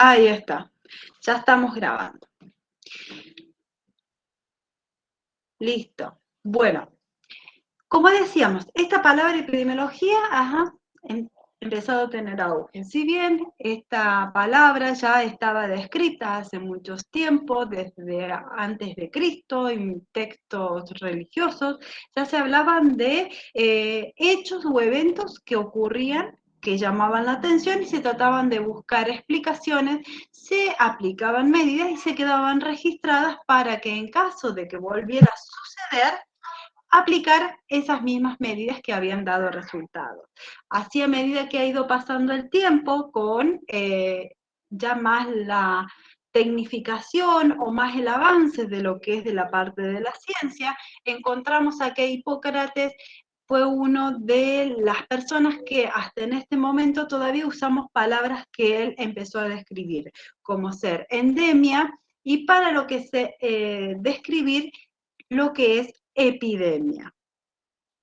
Ahí está. Ya estamos grabando. Listo. Bueno, como decíamos, esta palabra epidemiología empezó a tener auge. Si bien esta palabra ya estaba descrita hace muchos tiempos, desde antes de Cristo, en textos religiosos, ya se hablaban de hechos o eventos que ocurrían, que llamaban la atención y se trataban de buscar explicaciones, se aplicaban medidas y se quedaban registradas para que en caso de que volviera a suceder, aplicar esas mismas medidas que habían dado resultados. Así, a medida que ha ido pasando el tiempo, con ya más la tecnificación o más el avance de lo que es de la parte de la ciencia, encontramos a que Hipócrates fue uno de las personas que hasta en este momento todavía usamos palabras que él empezó a describir, como ser endemia, y para lo que se describir lo que es epidemia.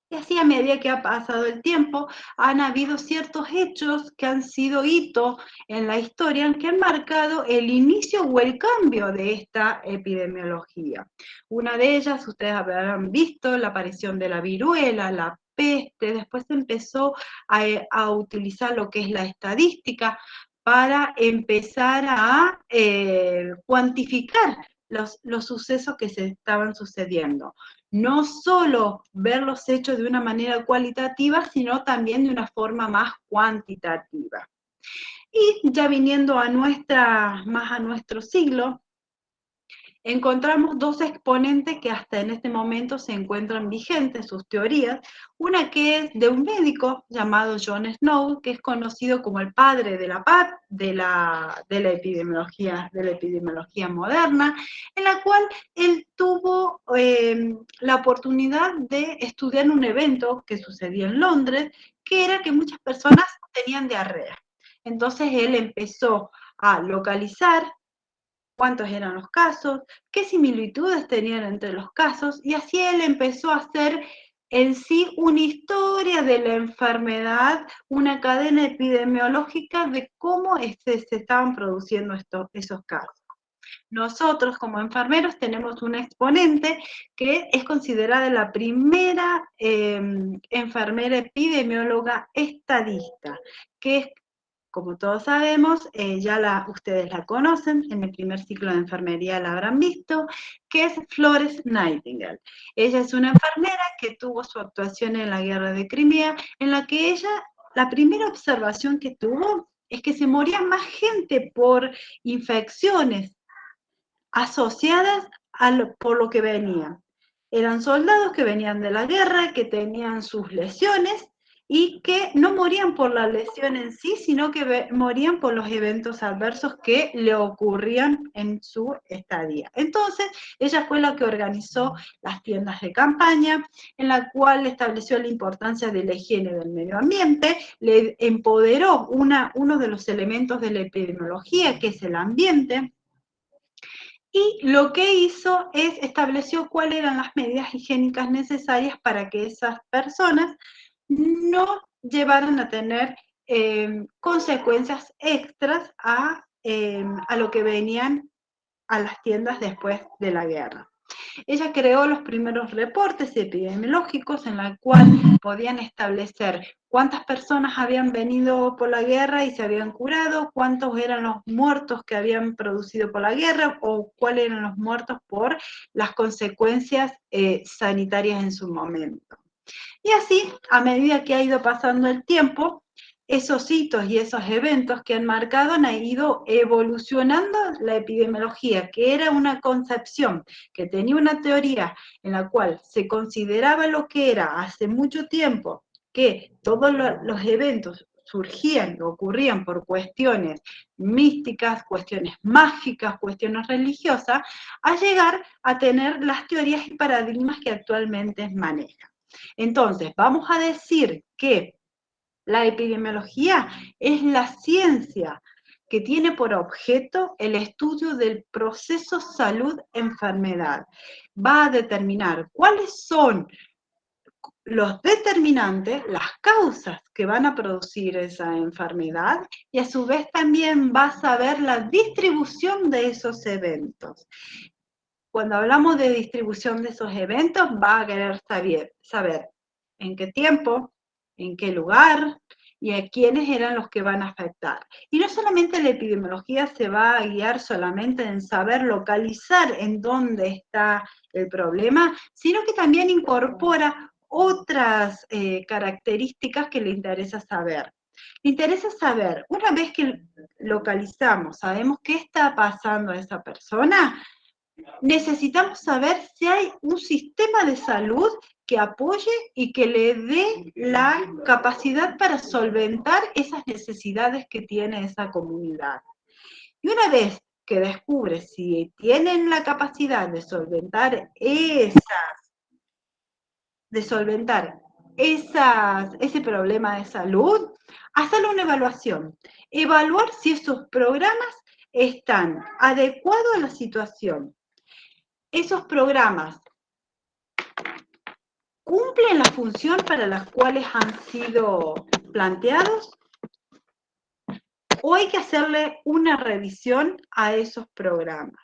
Y así, a medida que ha pasado el tiempo, han habido ciertos hechos que han sido hitos en la historia que han marcado el inicio o el cambio de esta epidemiología. Una de ellas, ustedes habrán visto, la aparición de la viruela, la peste. Después se empezó a utilizar lo que es la estadística para empezar a cuantificar los sucesos que se estaban sucediendo. No solo ver los hechos de una manera cualitativa, sino también de una forma más cuantitativa. Y ya viniendo a más a nuestro siglo, encontramos dos exponentes que hasta en este momento se encuentran vigentes, sus teorías. Una que es de un médico llamado John Snow, que es conocido como el padre de la epidemiología moderna, en la cual él tuvo la oportunidad de estudiar un evento que sucedía en Londres, que era que muchas personas tenían diarrea. Entonces él empezó a localizar cuántos eran los casos, qué similitudes tenían entre los casos, y así él empezó a hacer en sí una historia de la enfermedad, una cadena epidemiológica de cómo se estaban produciendo esos casos. Nosotros como enfermeros tenemos una exponente que es considerada la primera enfermera epidemióloga estadista, que es, como todos sabemos, ustedes la conocen, en el primer ciclo de enfermería la habrán visto, que es Florence Nightingale. Ella es una enfermera que tuvo su actuación en la guerra de Crimea, en la que ella, la primera observación que tuvo es que se moría más gente por infecciones asociadas por lo que venían. Eran soldados que venían de la guerra, que tenían sus lesiones y que no morían por la lesión en sí, sino que morían por los eventos adversos que le ocurrían en su estadía. Entonces, ella fue la que organizó las tiendas de campaña, en la cual estableció la importancia de la higiene del medio ambiente, le empoderó uno de los elementos de la epidemiología, que es el ambiente, y lo que hizo es estableció cuáles eran las medidas higiénicas necesarias para que esas personas no llevaran a tener consecuencias extras a lo que venían a las tiendas después de la guerra. Ella creó los primeros reportes epidemiológicos en la cual podían establecer cuántas personas habían venido por la guerra y se habían curado, cuántos eran los muertos que habían producido por la guerra o cuáles eran los muertos por las consecuencias sanitarias en su momento. Y así, a medida que ha ido pasando el tiempo, esos hitos y esos eventos que han marcado han ido evolucionando la epidemiología, que era una concepción, que tenía una teoría en la cual se consideraba lo que era hace mucho tiempo, que todos los eventos surgían, ocurrían por cuestiones místicas, cuestiones mágicas, cuestiones religiosas, a llegar a tener las teorías y paradigmas que actualmente manejan. Entonces, vamos a decir que la epidemiología es la ciencia que tiene por objeto el estudio del proceso salud-enfermedad. Va a determinar cuáles son los determinantes, las causas que van a producir esa enfermedad, y a su vez también va a saber la distribución de esos eventos. Cuando hablamos de distribución de esos eventos, va a querer saber en qué tiempo, en qué lugar y a quiénes eran los que van a afectar. Y no solamente la epidemiología se va a guiar solamente en saber localizar en dónde está el problema, sino que también incorpora otras características que le interesa saber. Le interesa saber, una vez que localizamos, sabemos qué está pasando a esa persona, necesitamos saber si hay un sistema de salud que apoye y que le dé la capacidad para solventar esas necesidades que tiene esa comunidad. Y una vez que descubre si tienen la capacidad de solventar ese problema de salud, hacerle una evaluación. Evaluar si esos programas están adecuados a la situación. Esos programas cumplen la función para las cuales han sido planteados, o hay que hacerle una revisión a esos programas.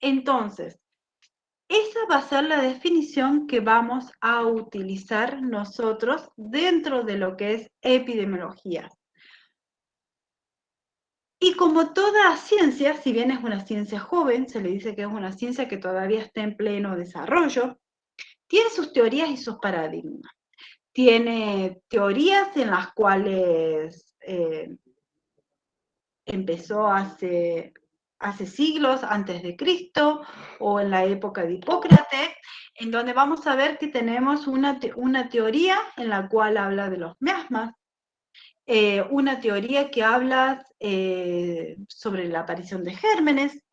Entonces, esa va a ser la definición que vamos a utilizar nosotros dentro de lo que es epidemiología. Y como toda ciencia, si bien es una ciencia joven, se le dice que es una ciencia que todavía está en pleno desarrollo, tiene sus teorías y sus paradigmas. Tiene teorías en las cuales empezó hace siglos antes de Cristo o en la época de Hipócrates, en donde vamos a ver que tenemos una teoría en la cual habla de los miasmas, una teoría que habla sobre la aparición de gérmenes.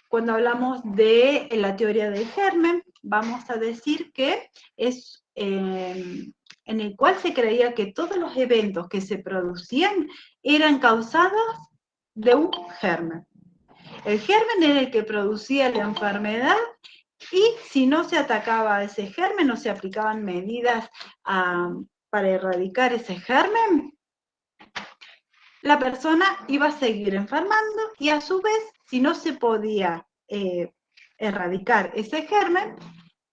Cuando hablamos de la teoría del germen, vamos a decir que es en el cual se creía que todos los eventos que se producían eran causados de un germen. El germen era el que producía la enfermedad y si no se atacaba a ese germen, no se aplicaban medidas para erradicar ese germen, la persona iba a seguir enfermando y a su vez, si no se podía erradicar ese germen,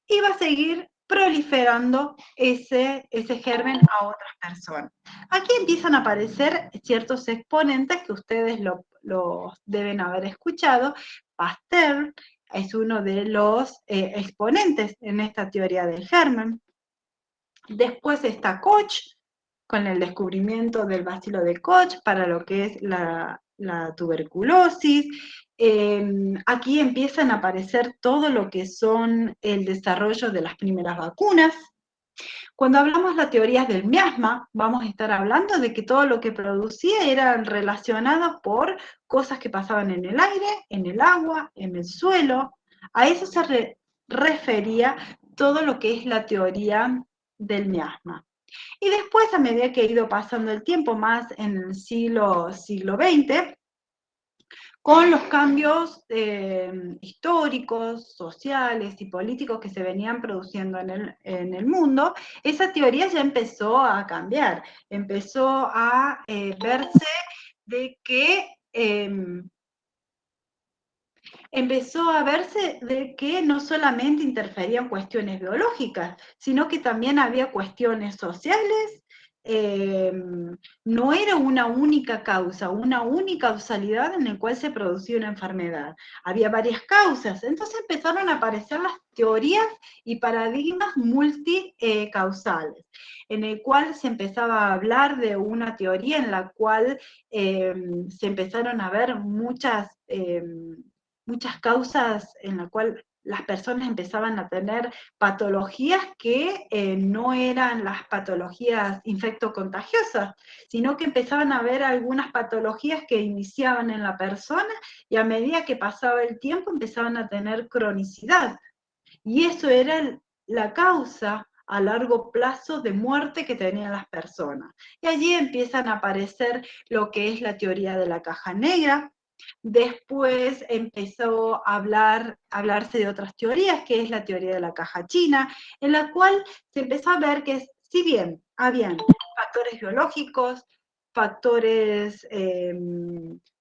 iba a seguir proliferando ese germen a otras personas. Aquí empiezan a aparecer ciertos exponentes que ustedes los deben haber escuchado. Pasteur es uno de los exponentes en esta teoría del germen. Después está Koch, con el descubrimiento del bacilo de Koch para lo que es la tuberculosis. Aquí empiezan a aparecer todo lo que son el desarrollo de las primeras vacunas. Cuando hablamos de teorías del miasma, vamos a estar hablando de que todo lo que producía era relacionado por cosas que pasaban en el aire, en el agua, en el suelo. A eso se refería todo lo que es la teoría del miasma. Y después, a medida que ha ido pasando el tiempo, más en el siglo XX, con los cambios históricos, sociales y políticos que se venían produciendo en el mundo, esa teoría ya empezó a cambiar, empezó a verse de que no solamente interferían cuestiones biológicas, sino que también había cuestiones sociales. No era una única causa, una única causalidad en la cual se producía una enfermedad. Había varias causas. Entonces empezaron a aparecer las teorías y paradigmas multicausales, en el cual se empezaba a hablar de una teoría en la cual se empezaron a ver muchas causas en las cuales las personas empezaban a tener patologías que no eran las patologías infectocontagiosas, sino que empezaban a haber algunas patologías que iniciaban en la persona y a medida que pasaba el tiempo empezaban a tener cronicidad. Y eso era la causa a largo plazo de muerte que tenían las personas. Y allí empiezan a aparecer lo que es la teoría de la caja negra, Después empezó a hablarse de otras teorías, que es la teoría de la caja china, en la cual se empezó a ver que si bien habían factores biológicos, factores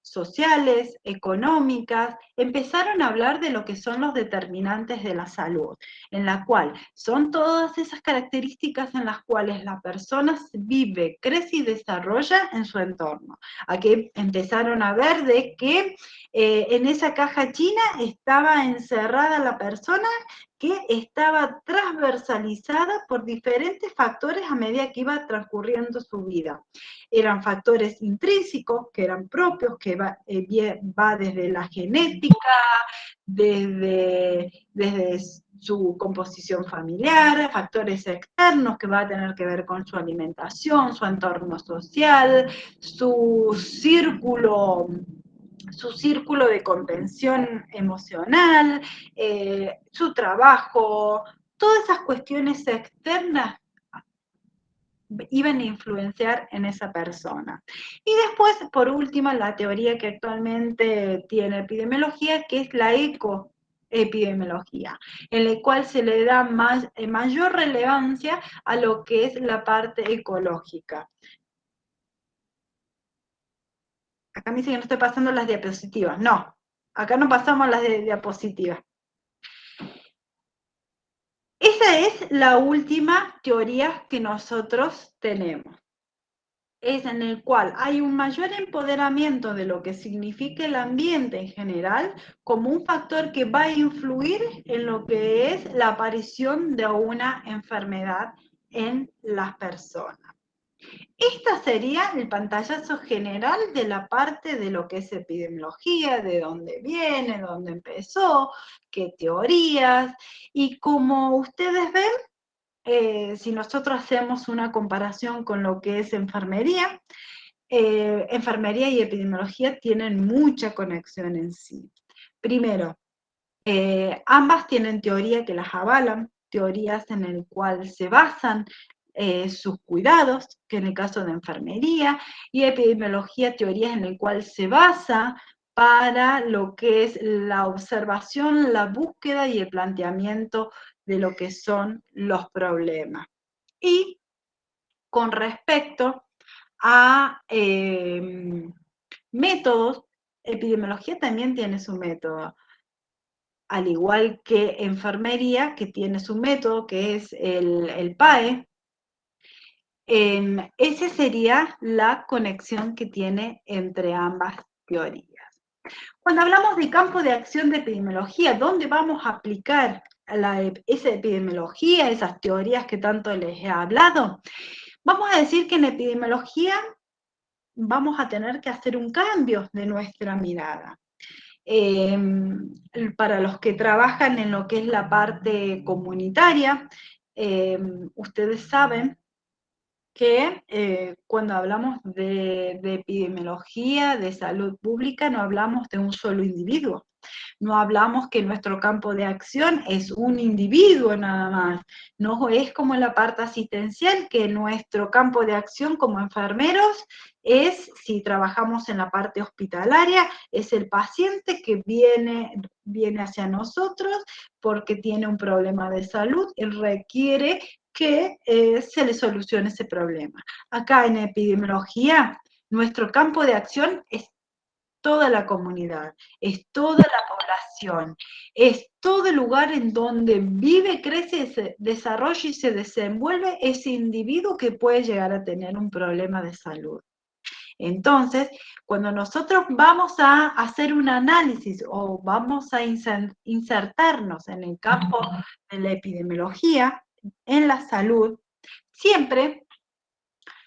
sociales, económicas, empezaron a hablar de lo que son los determinantes de la salud, en la cual son todas esas características en las cuales la persona vive, crece y desarrolla en su entorno. Aquí empezaron a ver de que en esa caja china estaba encerrada la persona que estaba transversalizada por diferentes factores a medida que iba transcurriendo su vida. Eran factores intrínsecos, que eran propios, que va desde la genética, desde su composición familiar, factores externos que va a tener que ver con su alimentación, su entorno social, su círculo de contención emocional, su trabajo, todas esas cuestiones externas iban a influenciar en esa persona. Y después, por último, la teoría que actualmente tiene epidemiología, que es la ecoepidemiología, en la cual se le da mayor relevancia a lo que es la parte ecológica. Acá me dice que no estoy pasando las diapositivas. No, acá no pasamos las diapositivas. Esa es la última teoría que nosotros tenemos. Es en el cual hay un mayor empoderamiento de lo que significa el ambiente en general como un factor que va a influir en lo que es la aparición de una enfermedad en las personas. Esta sería el pantallazo general de la parte de lo que es epidemiología, de dónde viene, dónde empezó, qué teorías, y como ustedes ven, si nosotros hacemos una comparación con lo que es enfermería, enfermería y epidemiología tienen mucha conexión en sí. Primero, ambas tienen teoría que las avalan, teorías en el cual se basan sus cuidados, que en el caso de enfermería, y epidemiología, teorías en el cual se basa para lo que es la observación, la búsqueda y el planteamiento de lo que son los problemas. Y con respecto a métodos, epidemiología también tiene su método, al igual que enfermería, que tiene su método, que es el PAE. Esa sería la conexión que tiene entre ambas teorías. Cuando hablamos de campo de acción de epidemiología, ¿dónde vamos a aplicar esa epidemiología, esas teorías que tanto les he hablado? Vamos a decir que en epidemiología vamos a tener que hacer un cambio de nuestra mirada. Para los que trabajan en lo que es la parte comunitaria, ustedes saben que cuando hablamos de epidemiología, de salud pública, no hablamos de un solo individuo. No hablamos que nuestro campo de acción es un individuo nada más. No es como en la parte asistencial, que nuestro campo de acción como enfermeros es, si trabajamos en la parte hospitalaria, es el paciente que viene hacia nosotros porque tiene un problema de salud y requiere que se le solucione ese problema. Acá en epidemiología, nuestro campo de acción es toda la comunidad, es toda la población, es todo el lugar en donde vive, crece, se desarrolla y se desenvuelve ese individuo que puede llegar a tener un problema de salud. Entonces, cuando nosotros vamos a hacer un análisis o vamos a insertarnos en el campo de la epidemiología, en la salud, siempre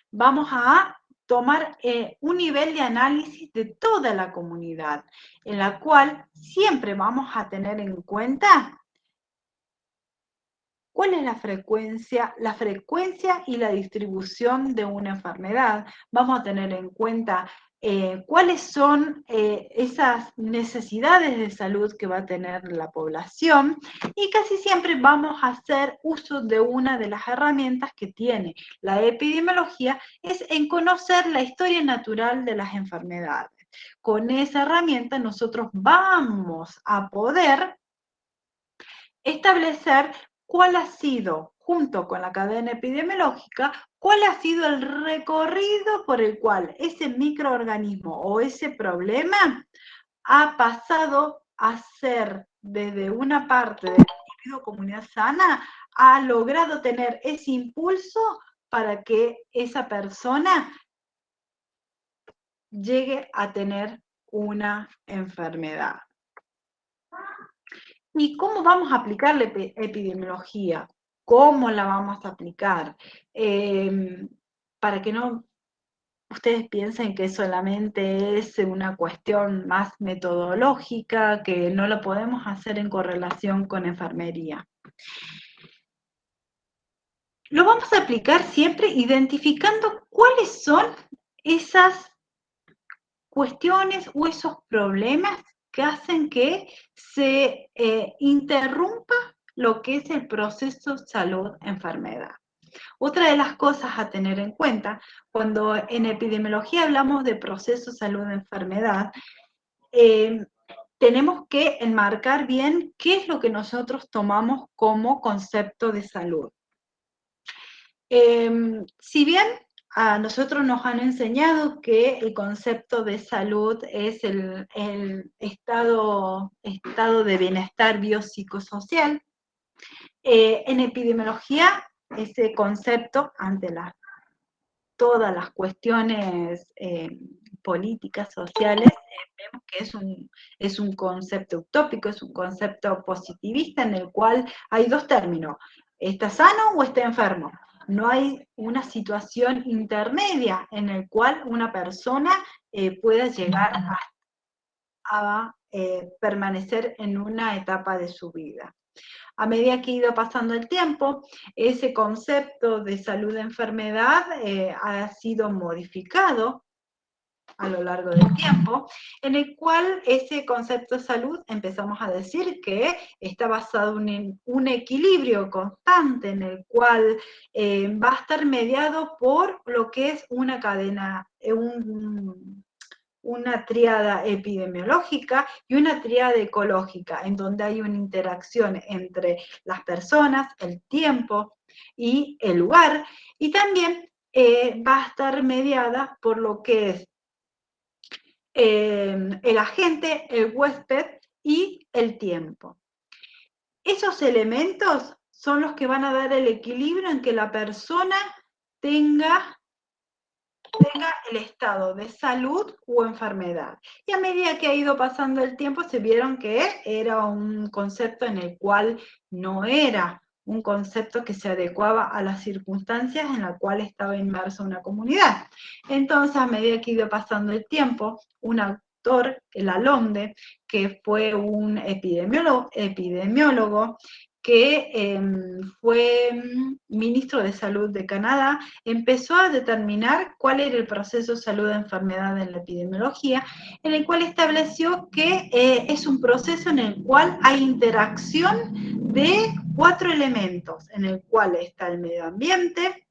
vamos a tomar un nivel de análisis de toda la comunidad, en la cual siempre vamos a tener en cuenta cuál es la frecuencia y la distribución de una enfermedad. Vamos a tener en cuenta cuáles son esas necesidades de salud que va a tener la población, y casi siempre vamos a hacer uso de una de las herramientas que tiene la epidemiología, es en conocer la historia natural de las enfermedades. Con esa herramienta nosotros vamos a poder establecer cuál ha sido, junto con la cadena epidemiológica, cuál ha sido el recorrido por el cual ese microorganismo o ese problema ha pasado a ser desde una parte del individuo comunidad sana, ha logrado tener ese impulso para que esa persona llegue a tener una enfermedad. ¿Y cómo vamos a aplicar la epidemiología? ¿Cómo la vamos a aplicar? Para que no ustedes piensen que solamente es una cuestión más metodológica, que no lo podemos hacer en correlación con enfermería. Lo vamos a aplicar siempre identificando cuáles son esas cuestiones o esos problemas que hacen que se interrumpa lo que es el proceso salud-enfermedad. Otra de las cosas a tener en cuenta, cuando en epidemiología hablamos de proceso salud-enfermedad, tenemos que enmarcar bien qué es lo que nosotros tomamos como concepto de salud. Si bien a nosotros nos han enseñado que el concepto de salud es el estado de bienestar biopsicosocial, en epidemiología ese concepto, ante todas las cuestiones políticas, sociales, vemos que es un concepto utópico, es un concepto positivista en el cual hay dos términos: ¿está sano o está enfermo? No hay una situación intermedia en el cual una persona pueda llegar a permanecer en una etapa de su vida. A medida que ha ido pasando el tiempo, ese concepto de salud-enfermedad ha sido modificado a lo largo del tiempo, en el cual ese concepto de salud empezamos a decir que está basado en un equilibrio constante en el cual va a estar mediado por lo que es una cadena, una tríada epidemiológica y una tríada ecológica, en donde hay una interacción entre las personas, el tiempo y el lugar, y también va a estar mediada por lo que es el agente, el huésped y el tiempo. Esos elementos son los que van a dar el equilibrio en que la persona tenga el estado de salud o enfermedad. Y a medida que ha ido pasando el tiempo, se vieron que era un concepto en el cual no era un concepto que se adecuaba a las circunstancias en las cuales estaba inmersa una comunidad. Entonces, a medida que ha ido pasando el tiempo, un autor, el Alonde, que fue un epidemiólogo que fue ministro de Salud de Canadá, empezó a determinar cuál era el proceso de salud-enfermedad en la epidemiología, en el cual estableció que es un proceso en el cual hay interacción de 4 elementos, en el cual está el medio ambiente,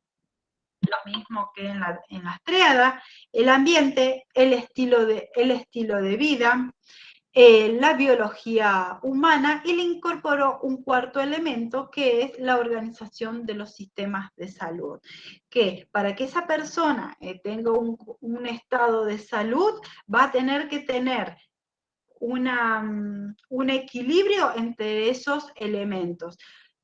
lo mismo que en las tríadas, el ambiente, el estilo de vida, la biología humana, y le incorporó un cuarto elemento que es la organización de los sistemas de salud, que para que esa persona tenga un estado de salud va a tener que tener un equilibrio entre esos elementos.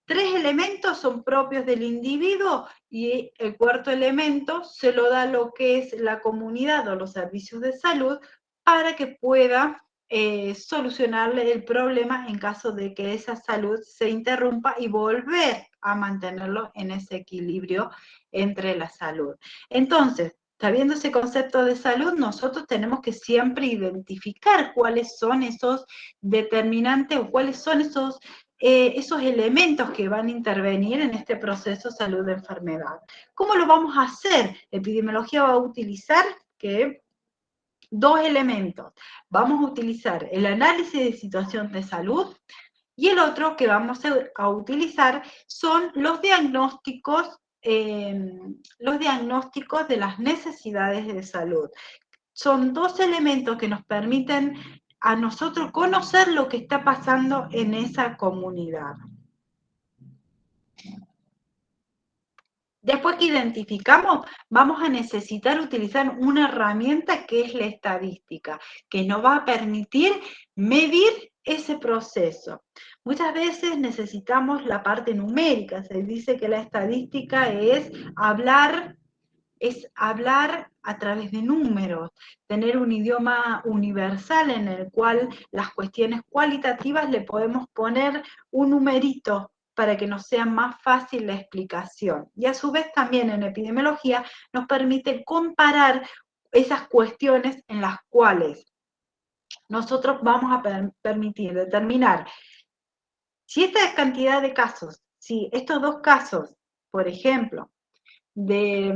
3 elementos son propios del individuo y el cuarto elemento se lo da lo que es la comunidad o los servicios de salud para que pueda solucionarle el problema en caso de que esa salud se interrumpa y volver a mantenerlo en ese equilibrio entre la salud. Entonces, sabiendo ese concepto de salud, nosotros tenemos que siempre identificar cuáles son esos determinantes o cuáles son esos elementos que van a intervenir en este proceso salud-enfermedad. ¿Cómo lo vamos a hacer? Epidemiología va a utilizar que dos elementos. Vamos a utilizar el análisis de situación de salud y el otro que vamos a utilizar son los diagnósticos de las necesidades de salud. Son dos elementos que nos permiten a nosotros conocer lo que está pasando en esa comunidad. Después que identificamos, vamos a necesitar utilizar una herramienta que es la estadística, que nos va a permitir medir ese proceso. Muchas veces necesitamos la parte numérica, se dice que la estadística es hablar a través de números, tener un idioma universal en el cual las cuestiones cualitativas le podemos poner un numerito para que nos sea más fácil la explicación. Y a su vez también en epidemiología nos permite comparar esas cuestiones en las cuales nosotros vamos a permitir determinar si esta cantidad de casos, si estos dos casos, por ejemplo, de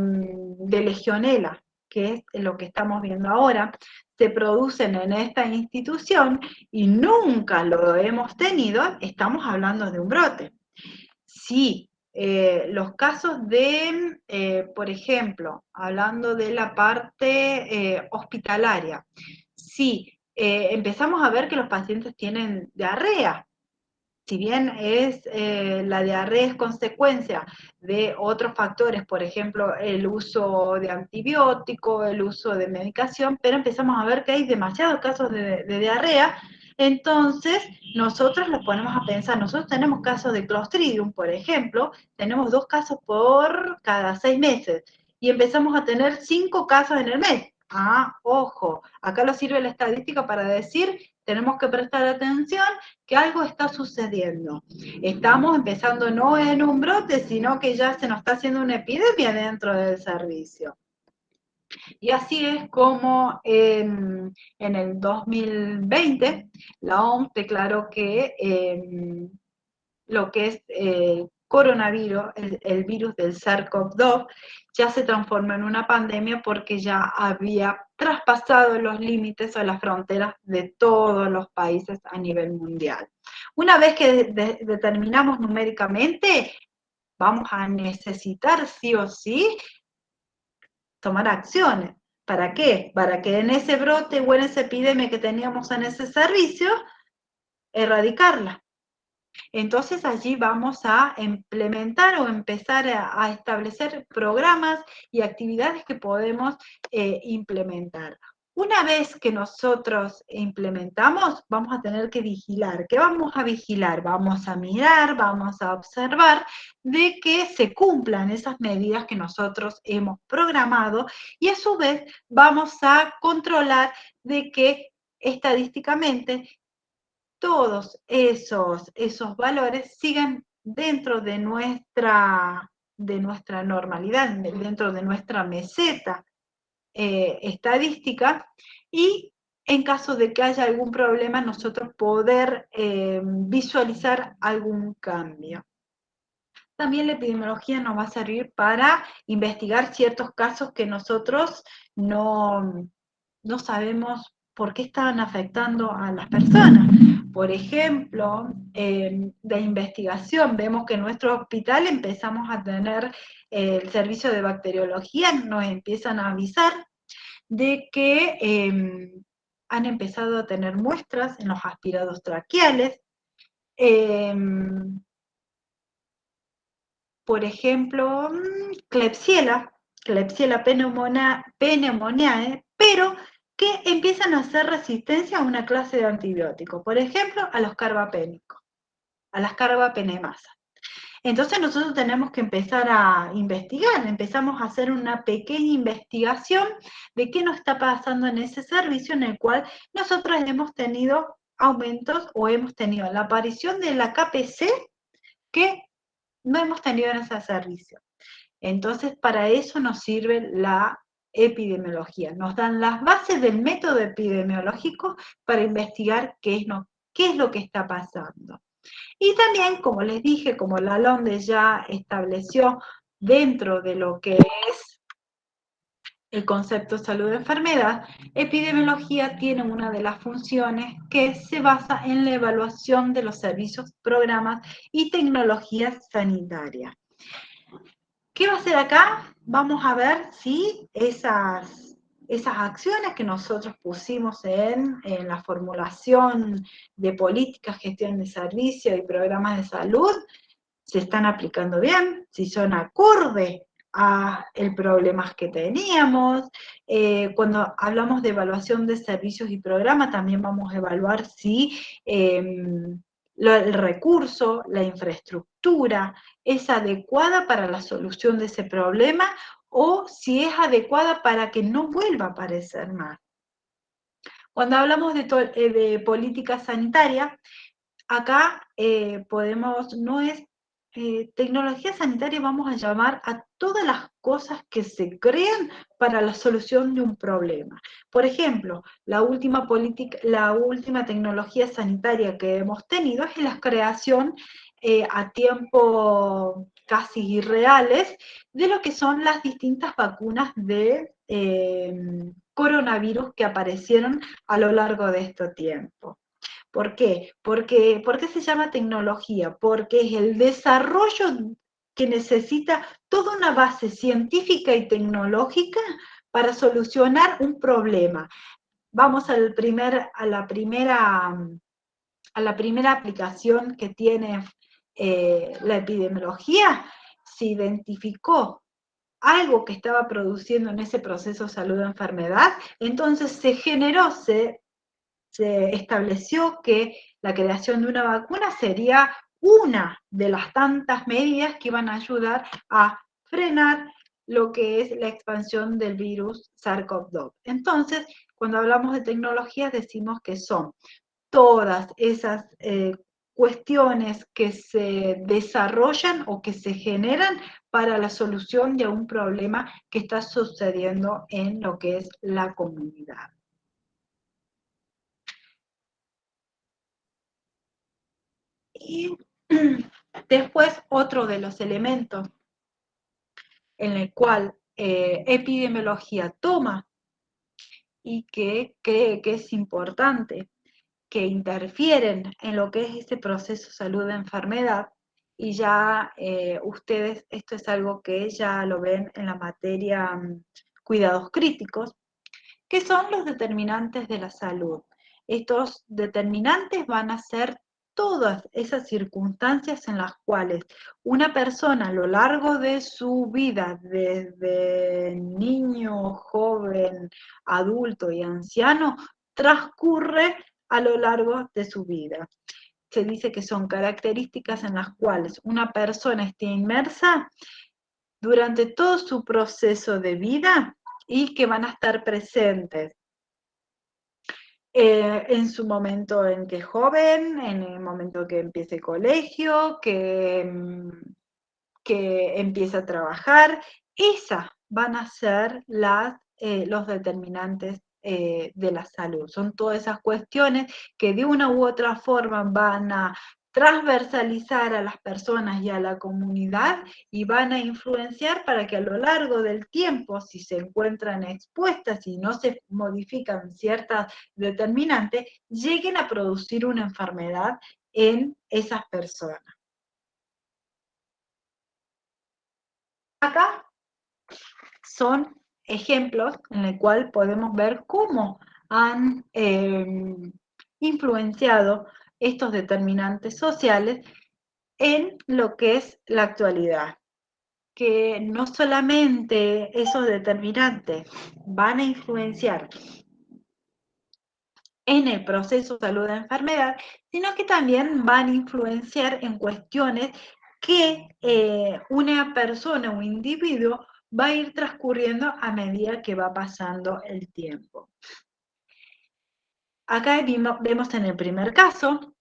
legionela, que es lo que estamos viendo ahora, se producen en esta institución y nunca lo hemos tenido, estamos hablando de un brote. Sí, los casos de, por ejemplo, hablando de la parte hospitalaria, sí, empezamos a ver que los pacientes tienen diarrea, si bien la diarrea es consecuencia de otros factores, por ejemplo, el uso de antibióticos, el uso de medicación, pero empezamos a ver que hay demasiados casos de diarrea, entonces nosotros los ponemos a pensar, nosotros tenemos casos de Clostridium, por ejemplo, tenemos 2 casos por cada 6 meses, y empezamos a tener 5 casos en el mes. Ah, ojo, acá lo sirve la estadística para decir, tenemos que prestar atención que algo está sucediendo. Estamos empezando no en un brote, sino que ya se nos está haciendo una epidemia dentro del servicio. Y así es como en el 2020 la OMS declaró que lo que es coronavirus, el virus del SARS-CoV-2, ya se transformó en una pandemia porque ya había traspasado los límites o las fronteras de todos los países a nivel mundial. Una vez que determinamos numéricamente, vamos a necesitar sí o sí tomar acciones. ¿Para qué? Para que en ese brote o en esa epidemia que teníamos en ese servicio, erradicarla. Entonces allí vamos a implementar o empezar a establecer programas y actividades que podemos implementar. Una vez que nosotros implementamos, vamos a tener que vigilar. ¿Qué vamos a vigilar? Vamos a mirar, vamos a observar de que se cumplan esas medidas que nosotros hemos programado y a su vez vamos a controlar de que estadísticamente todos esos valores sigan dentro de nuestra normalidad, dentro de nuestra meseta estadística, y en caso de que haya algún problema, nosotros poder visualizar algún cambio. También la epidemiología nos va a servir para investigar ciertos casos que nosotros no sabemos por qué estaban afectando a las personas. Por ejemplo, de investigación, vemos que en nuestro hospital empezamos a tener el servicio de bacteriología, nos empiezan a avisar de que han empezado a tener muestras en los aspirados traqueales, por ejemplo, Klebsiella pneumoniae, pero que empiezan a hacer resistencia a una clase de antibióticos, por ejemplo, a los carbapénicos, a las carbapenemasas. Entonces nosotros tenemos que empezar a investigar, empezamos a hacer una pequeña investigación de qué nos está pasando en ese servicio en el cual nosotros hemos tenido aumentos o hemos tenido la aparición de la KPC que no hemos tenido en ese servicio. Entonces, para eso nos sirve la epidemiología. Nos dan las bases del método epidemiológico para investigar qué es lo que está pasando. Y también, como les dije, como la LOMDE ya estableció dentro de lo que es el concepto salud-enfermedad, epidemiología tiene una de las funciones que se basa en la evaluación de los servicios, programas y tecnologías sanitarias. ¿Qué va a hacer acá? Vamos a ver si esas acciones que nosotros pusimos en la formulación de políticas, gestión de servicios y programas de salud se están aplicando bien, si son acorde a el problemas que teníamos. Cuando hablamos de evaluación de servicios y programas, también vamos a evaluar si el recurso, la infraestructura es adecuada para la solución de ese problema o si es adecuada para que no vuelva a aparecer más. Cuando hablamos de política sanitaria, acá podemos, no es tecnología sanitaria, vamos a llamar a todas las cosas que se crean para la solución de un problema. Por ejemplo, la última tecnología sanitaria que hemos tenido es la creación a tiempo casi irreales de lo que son las distintas vacunas de coronavirus que aparecieron a lo largo de este tiempo. ¿Por qué? ¿Por qué se llama tecnología? Porque es el desarrollo que necesita toda una base científica y tecnológica para solucionar un problema. Vamos a la primera aplicación que tiene la epidemiología. Se identificó algo que estaba produciendo en ese proceso salud-enfermedad, entonces se generó, se estableció que la creación de una vacuna sería una de las tantas medidas que iban a ayudar a frenar lo que es la expansión del virus SARS-CoV-2. Entonces, cuando hablamos de tecnologías, decimos que son todas esas cuestiones que se desarrollan o que se generan para la solución de un problema que está sucediendo en lo que es la comunidad. Y después otro de los elementos en el cual epidemiología toma y que cree que es importante, que interfieren en lo que es este proceso salud-enfermedad, y ya ustedes, esto es algo que ya lo ven en la materia cuidados críticos, que son los determinantes de la salud. Estos determinantes van a ser todas esas circunstancias en las cuales una persona a lo largo de su vida, desde niño, joven, adulto y anciano, transcurre a lo largo de su vida. Se dice que son características en las cuales una persona esté inmersa durante todo su proceso de vida y que van a estar presentes en su momento en que es joven, en el momento que empiece el colegio, que empieza a trabajar. Esas van a ser los determinantes de la salud. Son todas esas cuestiones que de una u otra forma van a transversalizar a las personas y a la comunidad y van a influenciar para que a lo largo del tiempo, si se encuentran expuestas y no se modifican ciertas determinantes, lleguen a producir una enfermedad en esas personas. Acá son ejemplos en el cual podemos ver cómo han influenciado estos determinantes sociales en lo que es la actualidad. Que no solamente esos determinantes van a influenciar en el proceso de salud de enfermedad, sino que también van a influenciar en cuestiones que una persona o un individuo va a ir transcurriendo a medida que va pasando el tiempo. Acá vemos en el primer caso,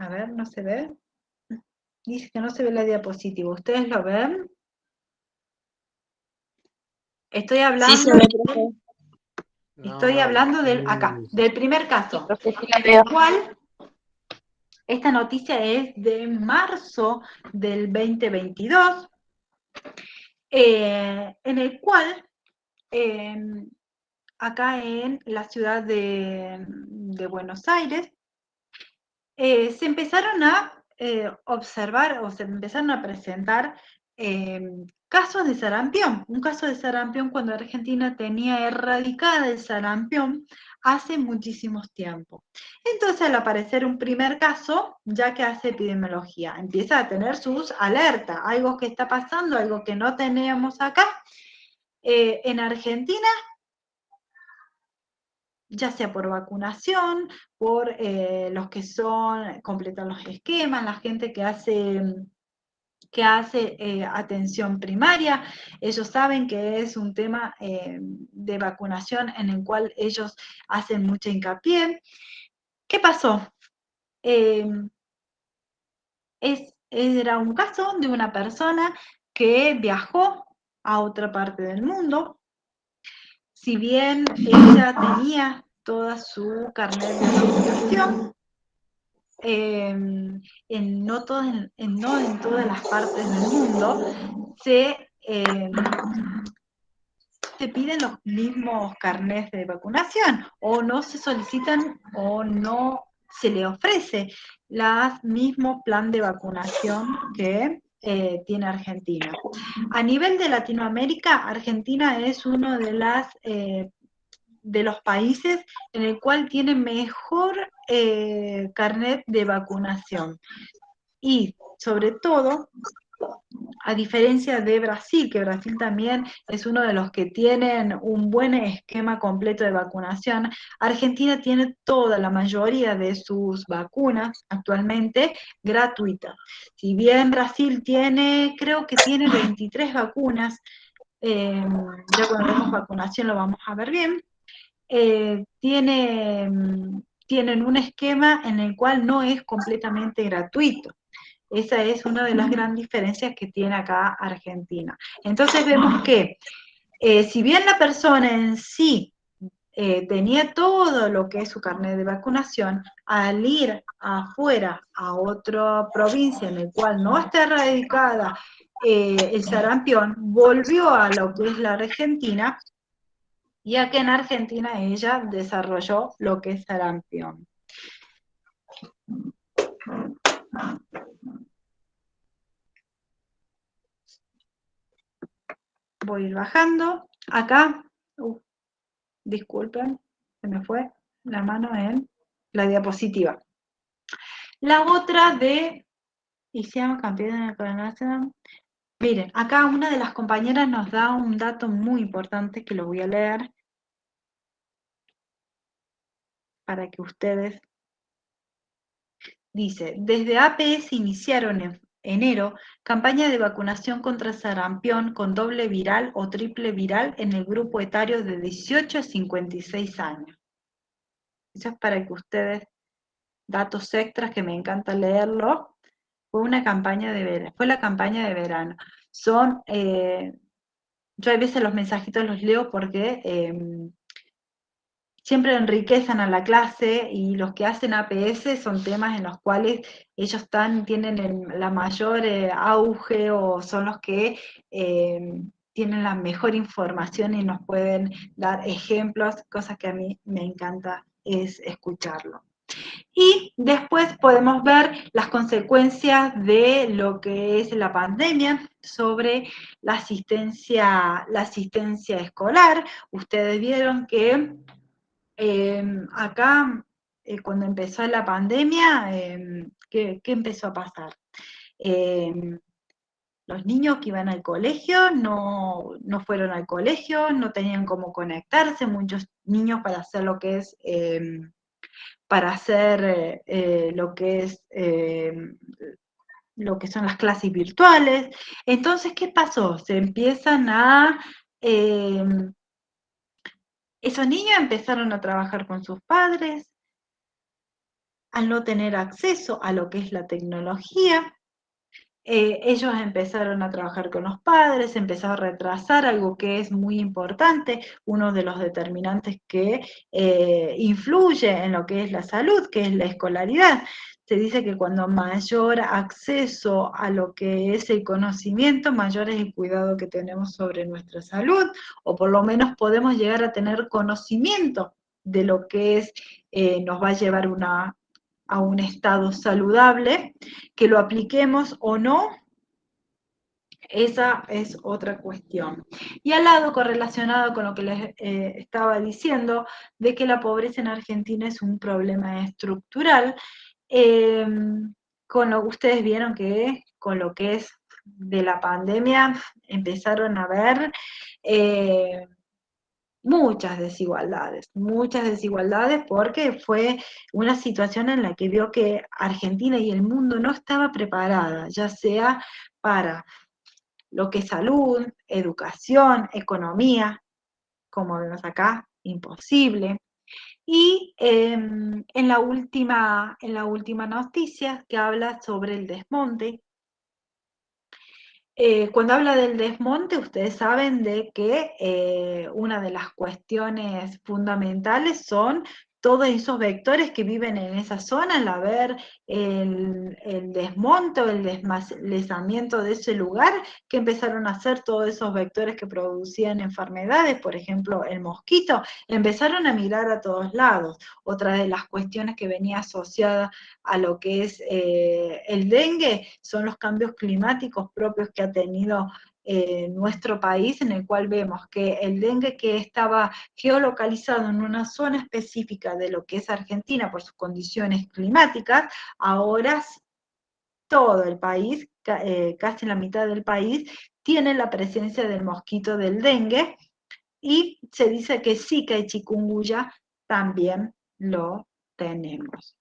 a ver, no se ve, dice que no se ve la diapositiva, ¿ustedes lo ven? Estoy hablando, sí, del primer caso, en el cual esta noticia es de marzo del 2022, en el cual acá en la ciudad de Buenos Aires se empezaron a observar o se empezaron a presentar casos de sarampión. Un caso de sarampión cuando Argentina tenía erradicada el sarampión hace muchísimos tiempos. Entonces, al aparecer un primer caso, ya que hace epidemiología, empieza a tener sus alertas, algo que está pasando, algo que no teníamos acá. En Argentina, ya sea por vacunación, por los que son, completan los esquemas, la gente que hace atención primaria, ellos saben que es un tema de vacunación en el cual ellos hacen mucha hincapié. ¿Qué pasó? Era un caso de una persona que viajó a otra parte del mundo. Si bien ella tenía toda su carnet de vacunación, no en todas las partes del mundo se piden los mismos carnets de vacunación, o no se solicitan o no se le ofrece el mismo plan de vacunación que tiene Argentina. A nivel de Latinoamérica, Argentina es uno de los países en el cual tiene mejor carnet de vacunación. Y sobre todo, a diferencia de Brasil, que Brasil también es uno de los que tienen un buen esquema completo de vacunación, Argentina tiene toda la mayoría de sus vacunas actualmente gratuitas. Si bien Brasil tiene, creo que tiene 23 vacunas, ya cuando vemos vacunación lo vamos a ver bien, tienen un esquema en el cual no es completamente gratuito. Esa es una de las grandes diferencias que tiene acá Argentina. Entonces vemos que si bien la persona en sí tenía todo lo que es su carnet de vacunación, al ir afuera a otra provincia en el cual no está erradicada el sarampión, volvió a lo que es la Argentina, ya que en Argentina ella desarrolló lo que es sarampión. Voy a ir bajando. Acá, disculpen, se me fue la mano en la diapositiva. La otra de hicimos campeón en el coronación. Miren, acá una de las compañeras nos da un dato muy importante que lo voy a leer para que ustedes. Dice, desde APS iniciaron en enero campaña de vacunación contra sarampión con doble viral o triple viral en el grupo etario de 18 a 56 años. Eso es para que ustedes, datos extras que me encanta leerlo, fue una campaña de verano, fue la campaña de verano. Son, yo a veces los mensajitos los leo porque siempre enriquecen a la clase y los que hacen APS son temas en los cuales ellos tienen la mayor auge o son los que tienen la mejor información y nos pueden dar ejemplos, cosas que a mí me encanta es escucharlo. Y después podemos ver las consecuencias de lo que es la pandemia sobre la asistencia escolar. Ustedes vieron que acá, cuando empezó la pandemia, ¿qué empezó a pasar? Los niños que iban al colegio no fueron al colegio, no tenían cómo conectarse, muchos niños para hacer lo que es lo que son las clases virtuales. Entonces, ¿qué pasó? Esos niños empezaron a trabajar con sus padres, al no tener acceso a lo que es la tecnología, ellos empezaron a trabajar con los padres, empezó a retrasar algo que es muy importante, uno de los determinantes que influye en lo que es la salud, que es la escolaridad. Se dice que cuando mayor acceso a lo que es el conocimiento, mayor es el cuidado que tenemos sobre nuestra salud, o por lo menos podemos llegar a tener conocimiento de lo que es, nos va a llevar a un estado saludable, que lo apliquemos o no, esa es otra cuestión. Y al lado, correlacionado con lo que les estaba diciendo, de que la pobreza en Argentina es un problema estructural, eh, con lo que ustedes vieron que con lo que es de la pandemia empezaron a ver muchas desigualdades porque fue una situación en la que vio que Argentina y el mundo no estaba preparada, ya sea para lo que es salud, educación, economía, como vemos acá, imposible. Y en la última noticia que habla sobre el desmonte, cuando habla del desmonte, ustedes saben de que una de las cuestiones fundamentales son todos esos vectores que viven en esa zona, al haber el desmonte o el desmalezamiento de ese lugar, que empezaron a hacer todos esos vectores que producían enfermedades, por ejemplo, el mosquito, empezaron a migrar a todos lados. Otra de las cuestiones que venía asociada a lo que es el dengue son los cambios climáticos propios que ha tenido nuestro país, en el cual vemos que el dengue, que estaba geolocalizado en una zona específica de lo que es Argentina por sus condiciones climáticas, ahora todo el país, casi la mitad del país, tiene la presencia del mosquito del dengue, y se dice que Zika y chikungunya también lo tenemos.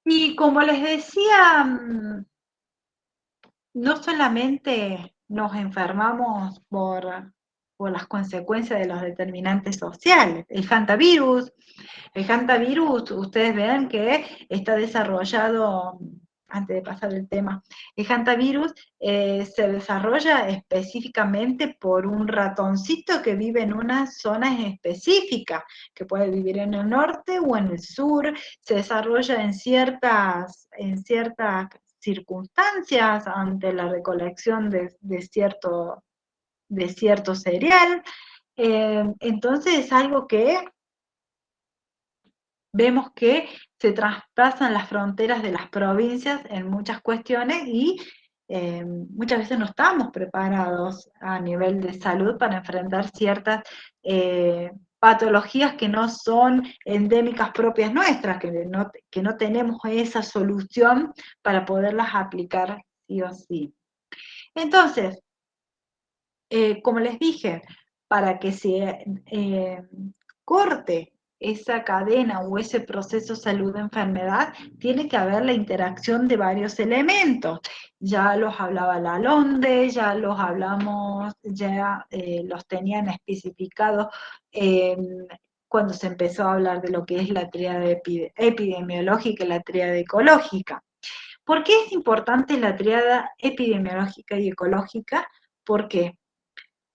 Y como les decía, no solamente nos enfermamos por las consecuencias de los determinantes sociales. El hantavirus, ustedes ven que está desarrollado, antes de pasar el tema, el hantavirus se desarrolla específicamente por un ratoncito que vive en una zona específica, que puede vivir en el norte o en el sur, se desarrolla en ciertas circunstancias ante la recolección de cierto cereal. Entonces es algo que vemos que se traspasan las fronteras de las provincias en muchas cuestiones y muchas veces no estamos preparados a nivel de salud para enfrentar ciertas patologías que no son endémicas propias nuestras, que no tenemos esa solución para poderlas aplicar sí o sí. Entonces, como les dije, para que se corte esa cadena o ese proceso salud-enfermedad, tiene que haber la interacción de varios elementos. Ya los hablaba la LONDE, ya los hablamos, ya los tenían especificados cuando se empezó a hablar de lo que es la tríada epidemiológica y la tríada ecológica. ¿Por qué es importante la tríada epidemiológica y ecológica? ¿Por qué?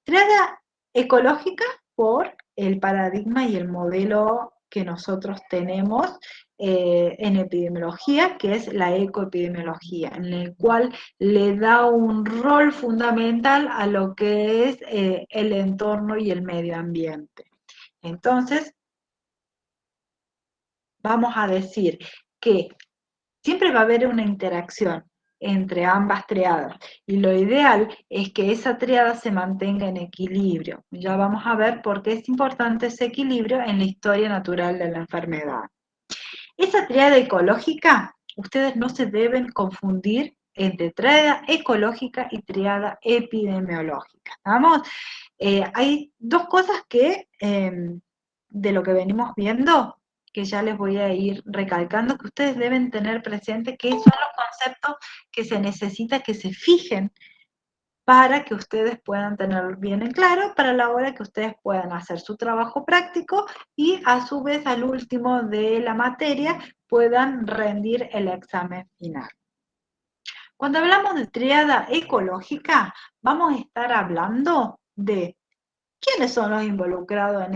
Tríada ecológica por el paradigma y el modelo que nosotros tenemos en epidemiología, que es la ecoepidemiología, en el cual le da un rol fundamental a lo que es el entorno y el medio ambiente. Entonces, vamos a decir que siempre va a haber una interacción entre ambas triadas y lo ideal es que esa triada se mantenga en equilibrio. Ya vamos a ver por qué es importante ese equilibrio en la historia natural de la enfermedad. Esa triada ecológica, ustedes no se deben confundir entre triada ecológica y triada epidemiológica. ¿Estamos? Hay dos cosas que de lo que venimos viendo, que ya les voy a ir recalcando, que ustedes deben tener presente, que son los conceptos que se necesita que se fijen para que ustedes puedan tenerlo bien en claro, para la hora que ustedes puedan hacer su trabajo práctico y a su vez al último de la materia puedan rendir el examen final. Cuando hablamos de tríada ecológica, vamos a estar hablando de quiénes son los involucrados en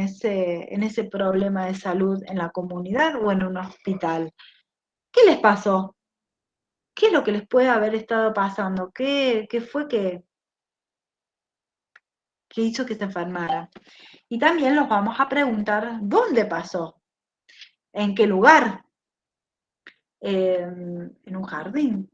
ese problema de salud en la comunidad o en un hospital. ¿Qué les pasó? ¿Qué es lo que les puede haber estado pasando? ¿Qué fue que hizo que se enfermaran? Y también los vamos a preguntar dónde pasó, en qué lugar, en un jardín,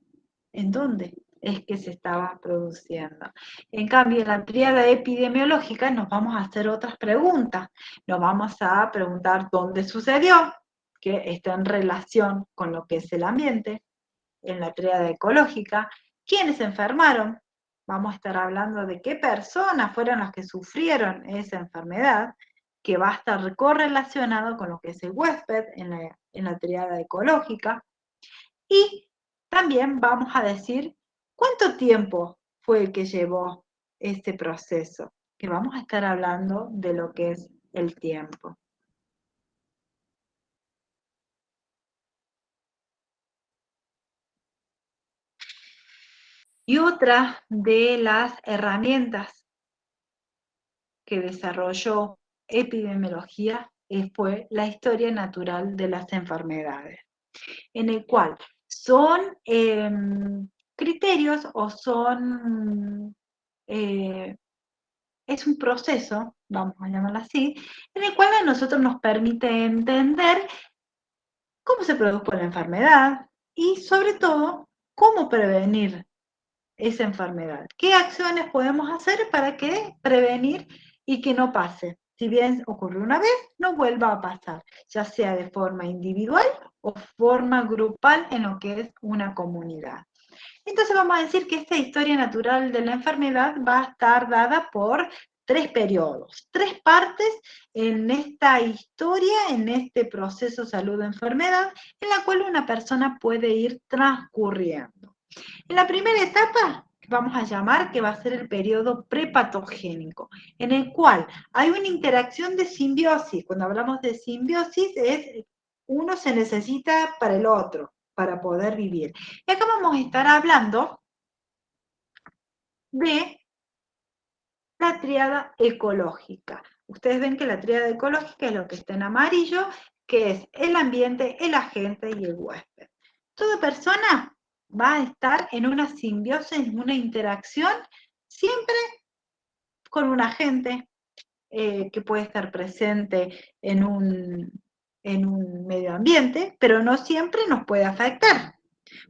en dónde es que se estaba produciendo. En cambio, en la tríada epidemiológica nos vamos a hacer otras preguntas. Nos vamos a preguntar dónde sucedió, que está en relación con lo que es el ambiente. En la tríada ecológica, quiénes se enfermaron. Vamos a estar hablando de qué personas fueron las que sufrieron esa enfermedad, que va a estar correlacionado con lo que es el huésped en la tríada ecológica. Y también vamos a decir cuánto tiempo fue el que llevó este proceso, que vamos a estar hablando de lo que es el tiempo. Y otra de las herramientas que desarrolló epidemiología fue la historia natural de las enfermedades, en el cual son criterios o son, es un proceso, vamos a llamarlo así, en el cual a nosotros nos permite entender cómo se produjo la enfermedad y sobre todo cómo prevenir esa enfermedad. ¿Qué acciones podemos hacer para que prevenir y que no pase? Si bien ocurrió una vez, no vuelva a pasar, ya sea de forma individual o forma grupal en lo que es una comunidad. Entonces vamos a decir que esta historia natural de la enfermedad va a estar dada por tres periodos, tres partes en esta historia, en este proceso salud-enfermedad, en la cual una persona puede ir transcurriendo. En la primera etapa vamos a llamar que va a ser el periodo prepatogénico, en el cual hay una interacción de simbiosis. Cuando hablamos de simbiosis es uno se necesita para el otro, para poder vivir. Y acá vamos a estar hablando de la tríada ecológica. Ustedes ven que la tríada ecológica es lo que está en amarillo, que es el ambiente, el agente y el huésped. Toda persona va a estar en una simbiosis, en una interacción, siempre con un agente que puede estar presente en un medio ambiente, pero no siempre nos puede afectar.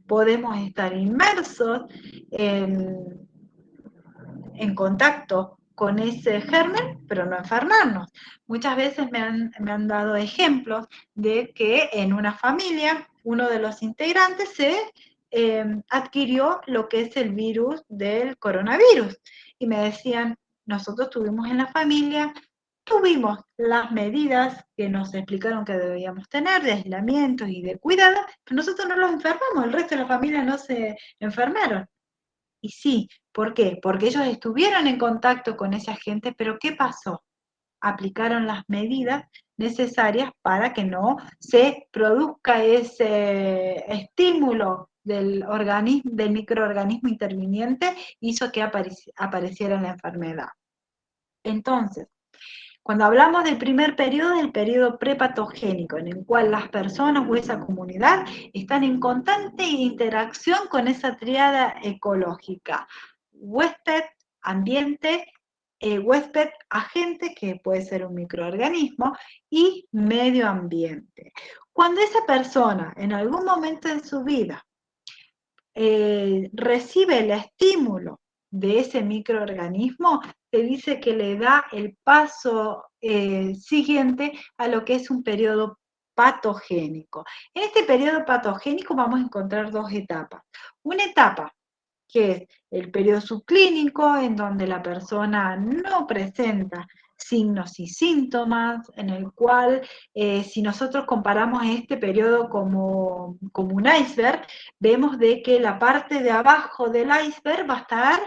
Podemos estar inmersos en contacto con ese germen, pero no enfermarnos. Muchas veces me han dado ejemplos de que en una familia uno de los integrantes se adquirió lo que es el virus del coronavirus. Y me decían, nosotros tuvimos en la familia, tuvimos las medidas que nos explicaron que debíamos tener de aislamiento y de cuidado, pero nosotros no los enfermamos, el resto de la familia no se enfermaron. Y sí, ¿por qué? Porque ellos estuvieron en contacto con esa gente, pero ¿qué pasó? Aplicaron las medidas necesarias para que no se produzca ese estímulo del organismo, del microorganismo interviniente, hizo que apareciera la enfermedad. Entonces, cuando hablamos del primer periodo, el periodo prepatogénico, en el cual las personas o esa comunidad están en constante interacción con esa tríada ecológica. Huésped, ambiente, huésped, agente, que puede ser un microorganismo, y medio ambiente. Cuando esa persona en algún momento de su vida recibe el estímulo de ese microorganismo, se dice que le da el paso siguiente a lo que es un periodo patogénico. En este periodo patogénico vamos a encontrar dos etapas. Una etapa que es el periodo subclínico, en donde la persona no presenta signos y síntomas, en el cual si nosotros comparamos este periodo como un iceberg, vemos de que la parte de abajo del iceberg va a estar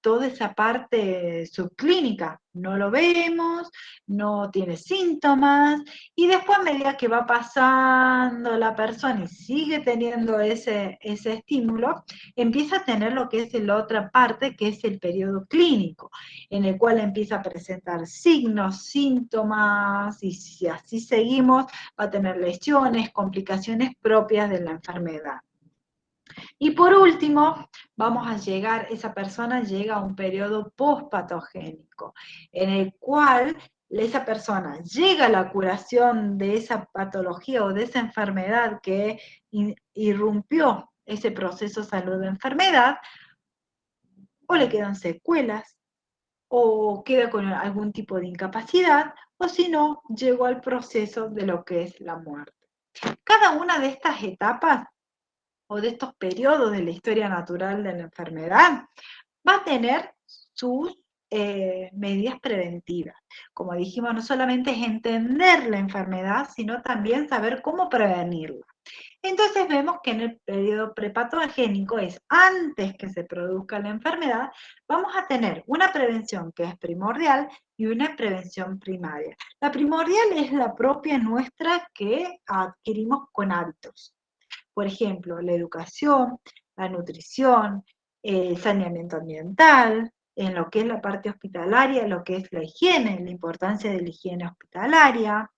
toda esa parte subclínica. No lo vemos, no tiene síntomas, y después a medida que va pasando la persona y sigue teniendo ese estímulo, empieza a tener lo que es la otra parte, que es el periodo clínico, en el cual empieza a presentar signos, síntomas, y si así seguimos, va a tener lesiones, complicaciones propias de la enfermedad. Y por último, esa persona llega a un periodo postpatogénico, en el cual esa persona llega a la curación de esa patología o de esa enfermedad que irrumpió ese proceso salud-enfermedad, o le quedan secuelas, o queda con algún tipo de incapacidad, o si no, llegó al proceso de lo que es la muerte. Cada una de estas etapas o de estos periodos de la historia natural de la enfermedad va a tener sus medidas preventivas. Como dijimos, no solamente es entender la enfermedad, sino también saber cómo prevenirla. Entonces vemos que en el periodo prepatogénico, es antes que se produzca la enfermedad, vamos a tener una prevención que es primordial y una prevención primaria. La primordial es la propia nuestra que adquirimos con hábitos. Por ejemplo, la educación, la nutrición, el saneamiento ambiental, en lo que es la parte hospitalaria, lo que es la higiene, la importancia de la higiene hospitalaria,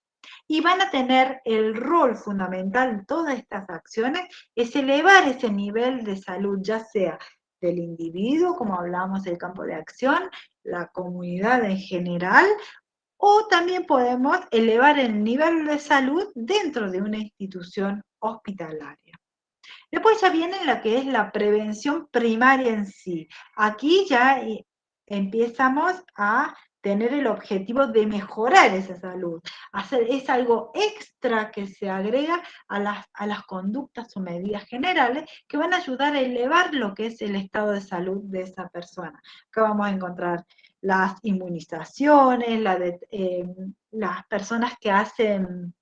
y van a tener el rol fundamental en todas estas acciones, es elevar ese nivel de salud, ya sea del individuo, como hablábamos del campo de acción, la comunidad en general, o también podemos elevar el nivel de salud dentro de una institución hospitalaria. Después ya viene la que es la prevención primaria en sí. Aquí ya empezamos a tener el objetivo de mejorar esa salud. Es algo extra que se agrega a las conductas o medidas generales que van a ayudar a elevar lo que es el estado de salud de esa persona. Acá vamos a encontrar las inmunizaciones, las personas que hacen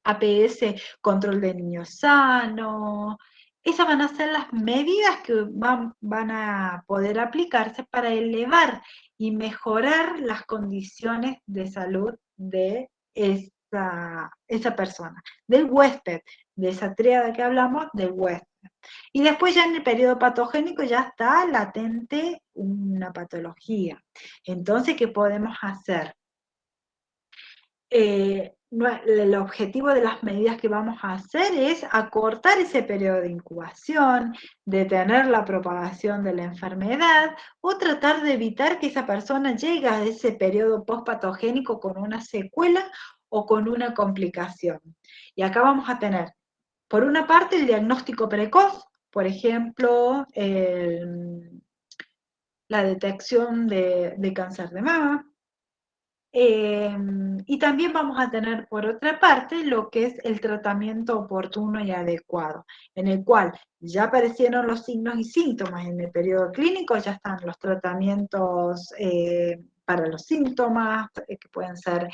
APS, control de niños sanos. Esas van a ser las medidas que van a poder aplicarse para elevar y mejorar las condiciones de salud de esa persona, del huésped, de esa tríada que hablamos, del huésped. Y después ya en el periodo patogénico ya está latente una patología. Entonces, ¿qué podemos hacer? El objetivo de las medidas que vamos a hacer es acortar ese periodo de incubación, detener la propagación de la enfermedad o tratar de evitar que esa persona llegue a ese periodo postpatogénico con una secuela o con una complicación. Y acá vamos a tener, por una parte, el diagnóstico precoz, por ejemplo, la detección de cáncer de mama. Y también vamos a tener, por otra parte, lo que es el tratamiento oportuno y adecuado, en el cual ya aparecieron los signos y síntomas en el periodo clínico, ya están los tratamientos para los síntomas, que pueden ser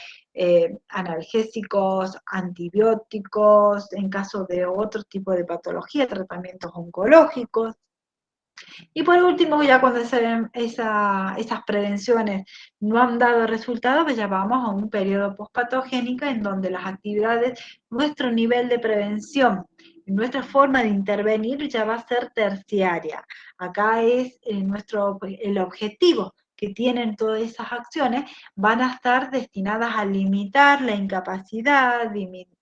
analgésicos, antibióticos, en caso de otro tipo de patología, tratamientos oncológicos. Y por último, ya cuando esas prevenciones no han dado resultado, pues ya vamos a un periodo postpatogénico en donde las actividades, nuestro nivel de prevención, nuestra forma de intervenir ya va a ser terciaria. Acá es el objetivo que tienen todas esas acciones, van a estar destinadas a limitar la incapacidad,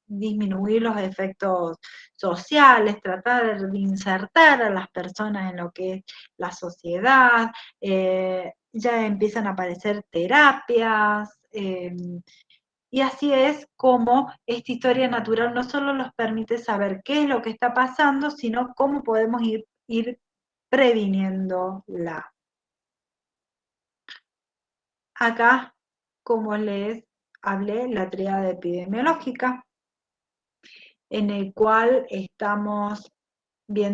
disminuir los efectos sociales, tratar de insertar a las personas en lo que es la sociedad, ya empiezan a aparecer terapias, y así es como esta historia natural no solo nos permite saber qué es lo que está pasando, sino cómo podemos ir previniéndola. Acá, como les hablé, la tríada epidemiológica, en el cual estamos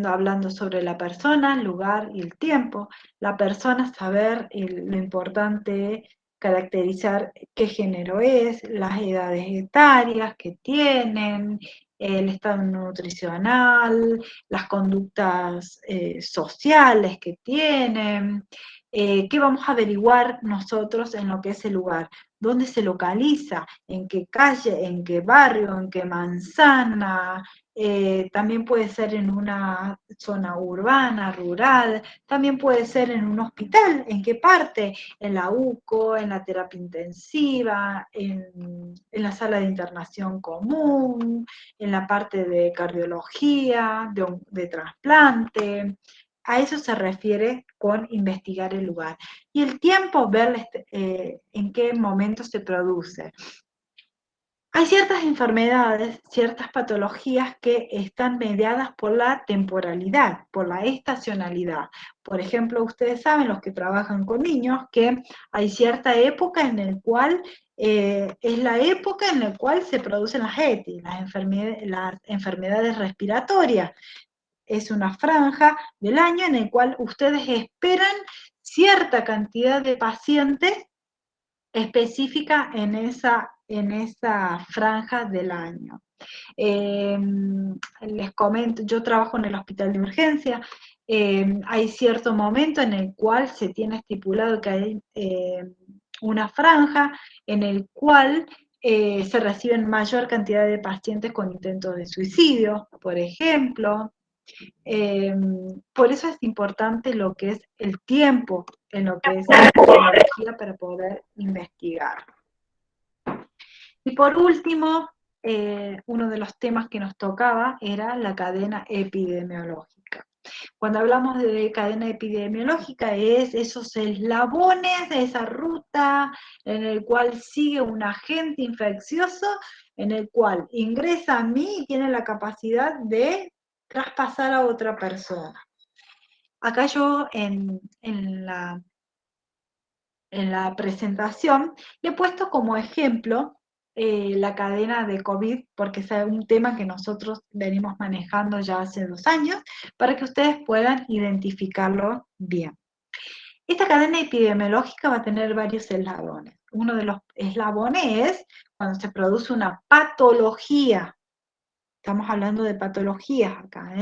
hablando sobre la persona, el lugar y el tiempo. La persona, saber lo importante, caracterizar qué género es, las edades etarias que tienen, el estado nutricional, las conductas sociales que tienen, ¿Qué vamos a averiguar nosotros en lo que es el lugar? ¿Dónde se localiza? ¿En qué calle? ¿En qué barrio? ¿En qué manzana? También puede ser en una zona urbana, rural, también puede ser en un hospital, ¿en qué parte? En la UCO, en la terapia intensiva, en la sala de internación común, en la parte de cardiología, de trasplante. A eso se refiere con investigar el lugar. Y el tiempo, ver en qué momento se produce. Hay ciertas enfermedades, ciertas patologías que están mediadas por la temporalidad, por la estacionalidad. Por ejemplo, ustedes saben, los que trabajan con niños, que hay cierta época en la cual es la época en la cual se producen las ETI, las enfermedades respiratorias. Es una franja del año en el cual ustedes esperan cierta cantidad de pacientes específica en esa franja del año. Les comento, yo trabajo en el hospital de urgencia, hay cierto momento en el cual se tiene estipulado que hay una franja en el cual se reciben mayor cantidad de pacientes con intentos de suicidio, por ejemplo. Por eso es importante lo que es el tiempo en lo que es la tecnología para poder investigar. Y por último, uno de los temas que nos tocaba era la cadena epidemiológica. Cuando hablamos de cadena epidemiológica es esos eslabones de esa ruta en el cual sigue un agente infeccioso, en el cual ingresa a mí y tiene la capacidad de traspasar a otra persona. Acá yo en la presentación le he puesto como ejemplo la cadena de COVID, porque es un tema que nosotros venimos manejando ya hace 2 años, para que ustedes puedan identificarlo bien. Esta cadena epidemiológica va a tener varios eslabones. Uno de los eslabones es cuando se produce una patología. Estamos hablando de patologías acá,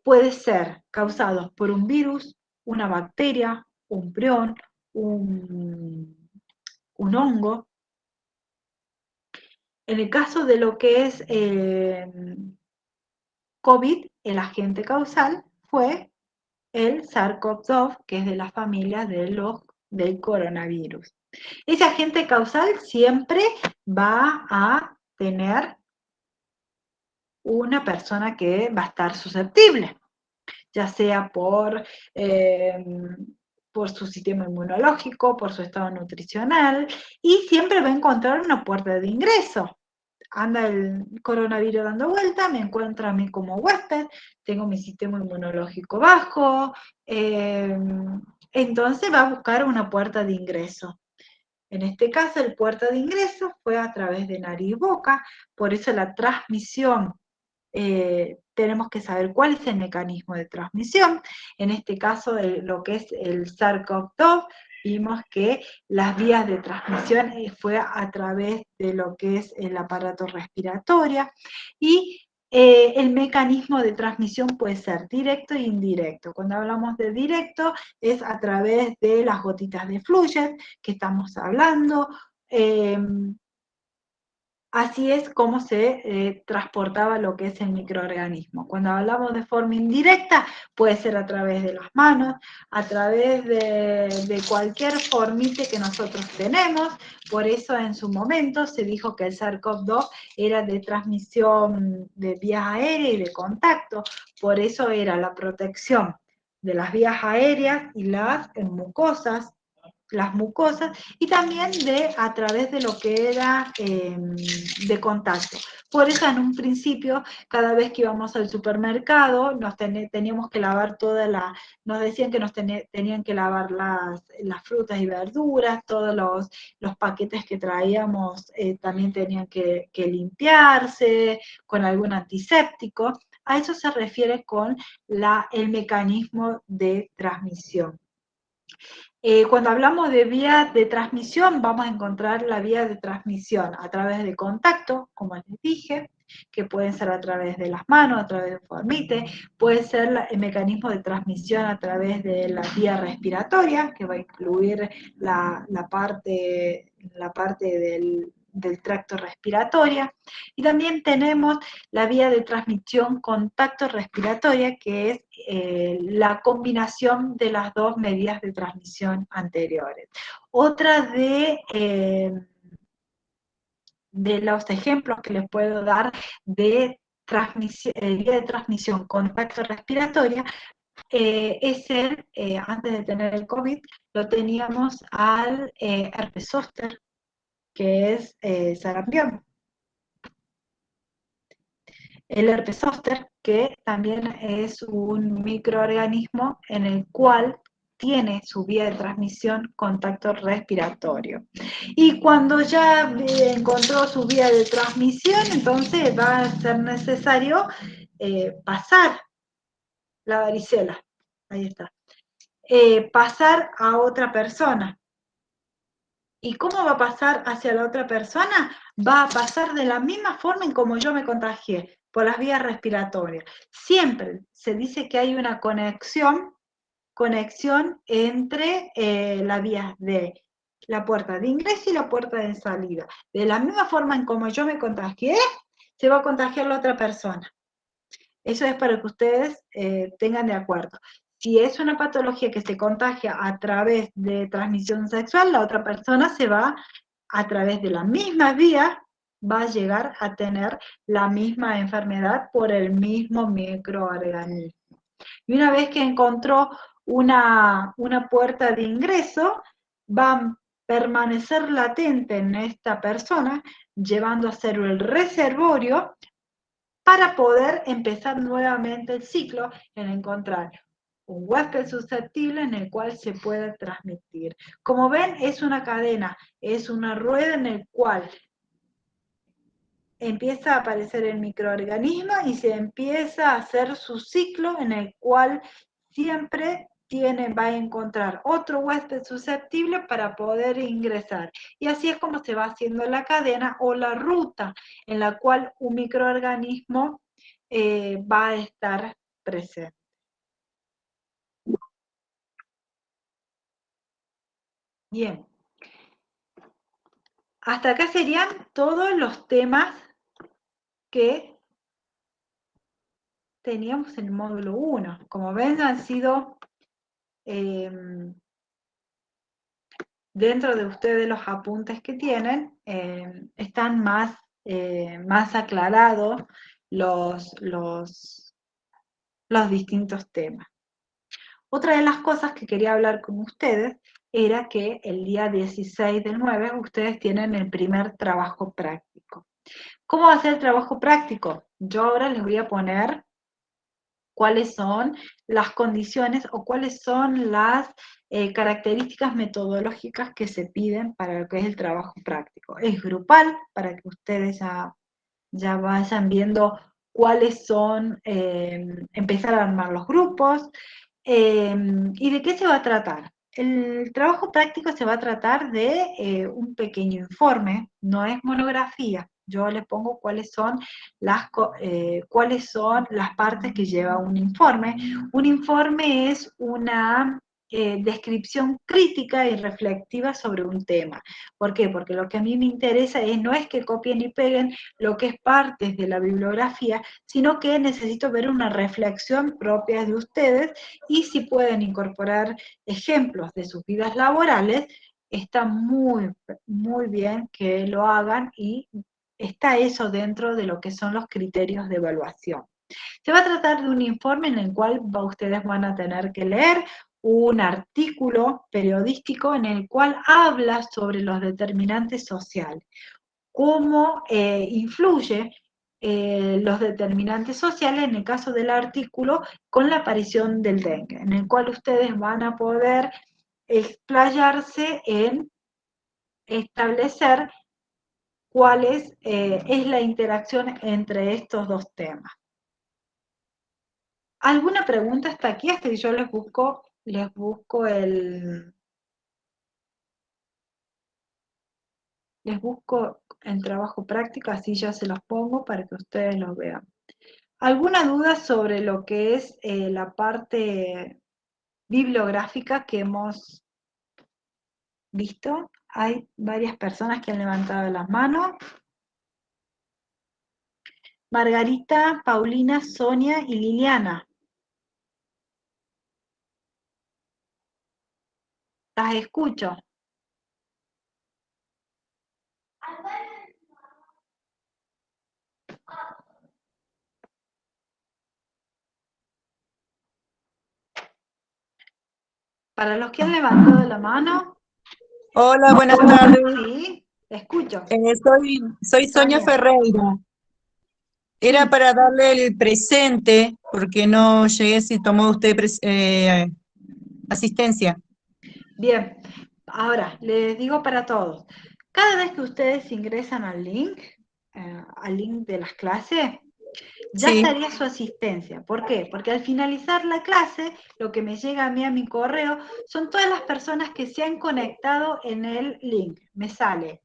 puede ser causado por un virus, una bacteria, un prión, un hongo. En el caso de lo que es COVID, el agente causal fue el SARS-CoV-2, que es de la familia del coronavirus. Ese agente causal siempre va a tener una persona que va a estar susceptible, ya sea por su sistema inmunológico, por su estado nutricional, y siempre va a encontrar una puerta de ingreso. Anda el coronavirus dando vuelta, me encuentra a mí como huésped, tengo mi sistema inmunológico bajo, entonces va a buscar una puerta de ingreso. En este caso, el puerta de ingreso fue a través de nariz-boca, por eso la transmisión tenemos que saber cuál es el mecanismo de transmisión. En este caso, lo que es el SARS-CoV-2, vimos que las vías de transmisión fue a través de lo que es el aparato respiratorio y el mecanismo de transmisión puede ser directo e indirecto. Cuando hablamos de directo es a través de las gotitas de fluye que estamos hablando, así es como se transportaba lo que es el microorganismo. Cuando hablamos de forma indirecta, puede ser a través de las manos, a través de cualquier formite que nosotros tenemos. Por eso en su momento se dijo que el SARS-CoV-2 era de transmisión de vías aéreas y de contacto. Por eso era la protección de las vías aéreas y las mucosas, y también a través de lo que era de contacto. Por eso en un principio, cada vez que íbamos al supermercado, teníamos que lavar nos decían que tenían que lavar las frutas y verduras, todos los paquetes que traíamos también tenían que limpiarse con algún antiséptico. A eso se refiere con el mecanismo de transmisión. Cuando hablamos de vías de transmisión, vamos a encontrar la vía de transmisión a través de contacto, como les dije, que pueden ser a través de las manos, a través de un formite, puede ser el mecanismo de transmisión a través de la vía respiratoria, que va a incluir la parte del tracto respiratorio, y también tenemos la vía de transmisión contacto respiratoria, que es la combinación de las dos medidas de transmisión anteriores. Otra de los ejemplos que les puedo dar de vía de transmisión contacto respiratoria es antes de tener el COVID, lo teníamos al herpes zóster, que es sarampión. El herpes zóster, que también es un microorganismo en el cual tiene su vía de transmisión contacto respiratorio. Y cuando ya encontró su vía de transmisión, entonces va a ser necesario pasar la varicela, ahí está, pasar a otra persona. ¿Y cómo va a pasar hacia la otra persona? Va a pasar de la misma forma en como yo me contagié, por las vías respiratorias. Siempre se dice que hay una conexión entre las vías de la puerta de ingreso y la puerta de salida. De la misma forma en como yo me contagié, se va a contagiar la otra persona. Eso es para que ustedes tengan de acuerdo. Si es una patología que se contagia a través de transmisión sexual, la otra persona se va a través de la misma vía, va a llegar a tener la misma enfermedad por el mismo microorganismo. Y una vez que encontró una puerta de ingreso, va a permanecer latente en esta persona, llevando a ser el reservorio para poder empezar nuevamente el ciclo en encontrar un huésped susceptible en el cual se pueda transmitir. Como ven, es una cadena, es una rueda en el cual empieza a aparecer el microorganismo y se empieza a hacer su ciclo en el cual siempre va a encontrar otro huésped susceptible para poder ingresar. Y así es como se va haciendo la cadena o la ruta en la cual un microorganismo va a estar presente. Bien, hasta acá serían todos los temas que teníamos en el módulo 1. Como ven, han sido dentro de ustedes los apuntes que tienen, están más aclarados los distintos temas. Otra de las cosas que quería hablar con ustedes era que el día 16 del 9 ustedes tienen el primer trabajo práctico. ¿Cómo va a ser el trabajo práctico? Yo ahora les voy a poner cuáles son las condiciones o cuáles son las características metodológicas que se piden para lo que es el trabajo práctico. Es grupal, para que ustedes ya vayan viendo cuáles son, empezar a armar los grupos. ¿Y de qué se va a tratar? El trabajo práctico se va a tratar de un pequeño informe, no es monografía. Yo les pongo cuáles son las partes que lleva un informe. Un informe es una descripción crítica y reflexiva sobre un tema. ¿Por qué? Porque lo que a mí me interesa no es que copien y peguen lo que es parte de la bibliografía, sino que necesito ver una reflexión propia de ustedes y si pueden incorporar ejemplos de sus vidas laborales, está muy, muy bien que lo hagan y está eso dentro de lo que son los criterios de evaluación. Se va a tratar de un informe en el cual ustedes van a tener que leer un artículo periodístico en el cual habla sobre los determinantes sociales, cómo influye los determinantes sociales, en el caso del artículo, con la aparición del dengue, en el cual ustedes van a poder explayarse en establecer cuál es la interacción entre estos dos temas. ¿Alguna pregunta hasta aquí? Hasta que yo les busco Les busco el trabajo práctico, así ya se los pongo para que ustedes los vean. ¿Alguna duda sobre lo que es la parte bibliográfica que hemos visto? Hay varias personas que han levantado las manos. Margarita, Paulina, Sonia y Liliana. Las escucho. Para los que han levantado la mano, Hola, buenas tardes. sí, escucho. Soy Sonia Sonia, Ferreira. Era sí, para darle el presente, porque no llegué si tomó usted asistencia. bien. Ahora, les digo para todos, cada vez que ustedes ingresan al link de las clases, ya Sí, estaría su asistencia. ¿Por qué? Porque al finalizar la clase, lo que me llega a mí a mi correo son todas las personas que se han conectado en el link. Me sale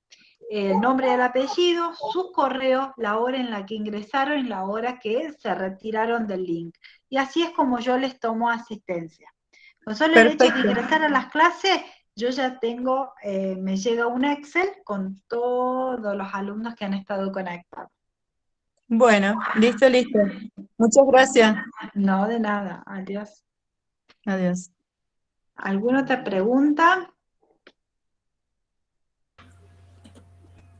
el nombre y el apellido, su correo, la hora en la que ingresaron y la hora que se retiraron del link. Y así es como yo les tomo asistencia. Con solo el hecho de perfecto. ingresar a las clases, yo ya tengo, me llega un Excel con todos los alumnos que han estado conectados. Bueno, listo, listo. Muchas gracias. No, de nada. Adiós. Adiós. ¿Alguna otra pregunta?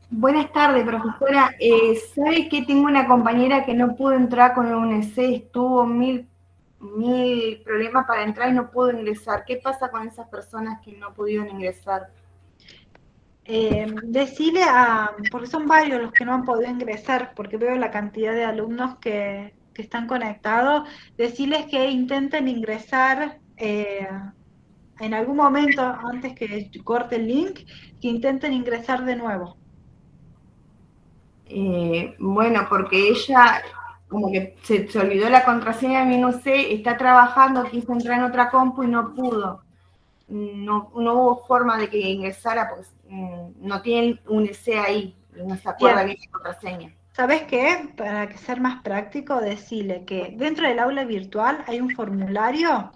Buenas tardes, profesora. ¿Sabe que tengo una compañera que no pudo entrar con el UNESE? Estuvo mil problemas para entrar y no pudo ingresar. ¿Qué pasa con esas personas que no pudieron ingresar? Decirle porque son varios los que no han podido ingresar, porque veo la cantidad de alumnos que están conectados, decirles que intenten ingresar en algún momento antes que corte el link, que intenten ingresar de nuevo. Bueno, porque ella como que se olvidó la contraseña de mi UNESE, está trabajando, quiso entrar en otra compu y no pudo. No hubo forma de que ingresara porque no tiene un UNESE ahí, no se acuerda Bien, bien la contraseña. ¿sabes qué? Para que ser más práctico, decirle que dentro del aula virtual hay un formulario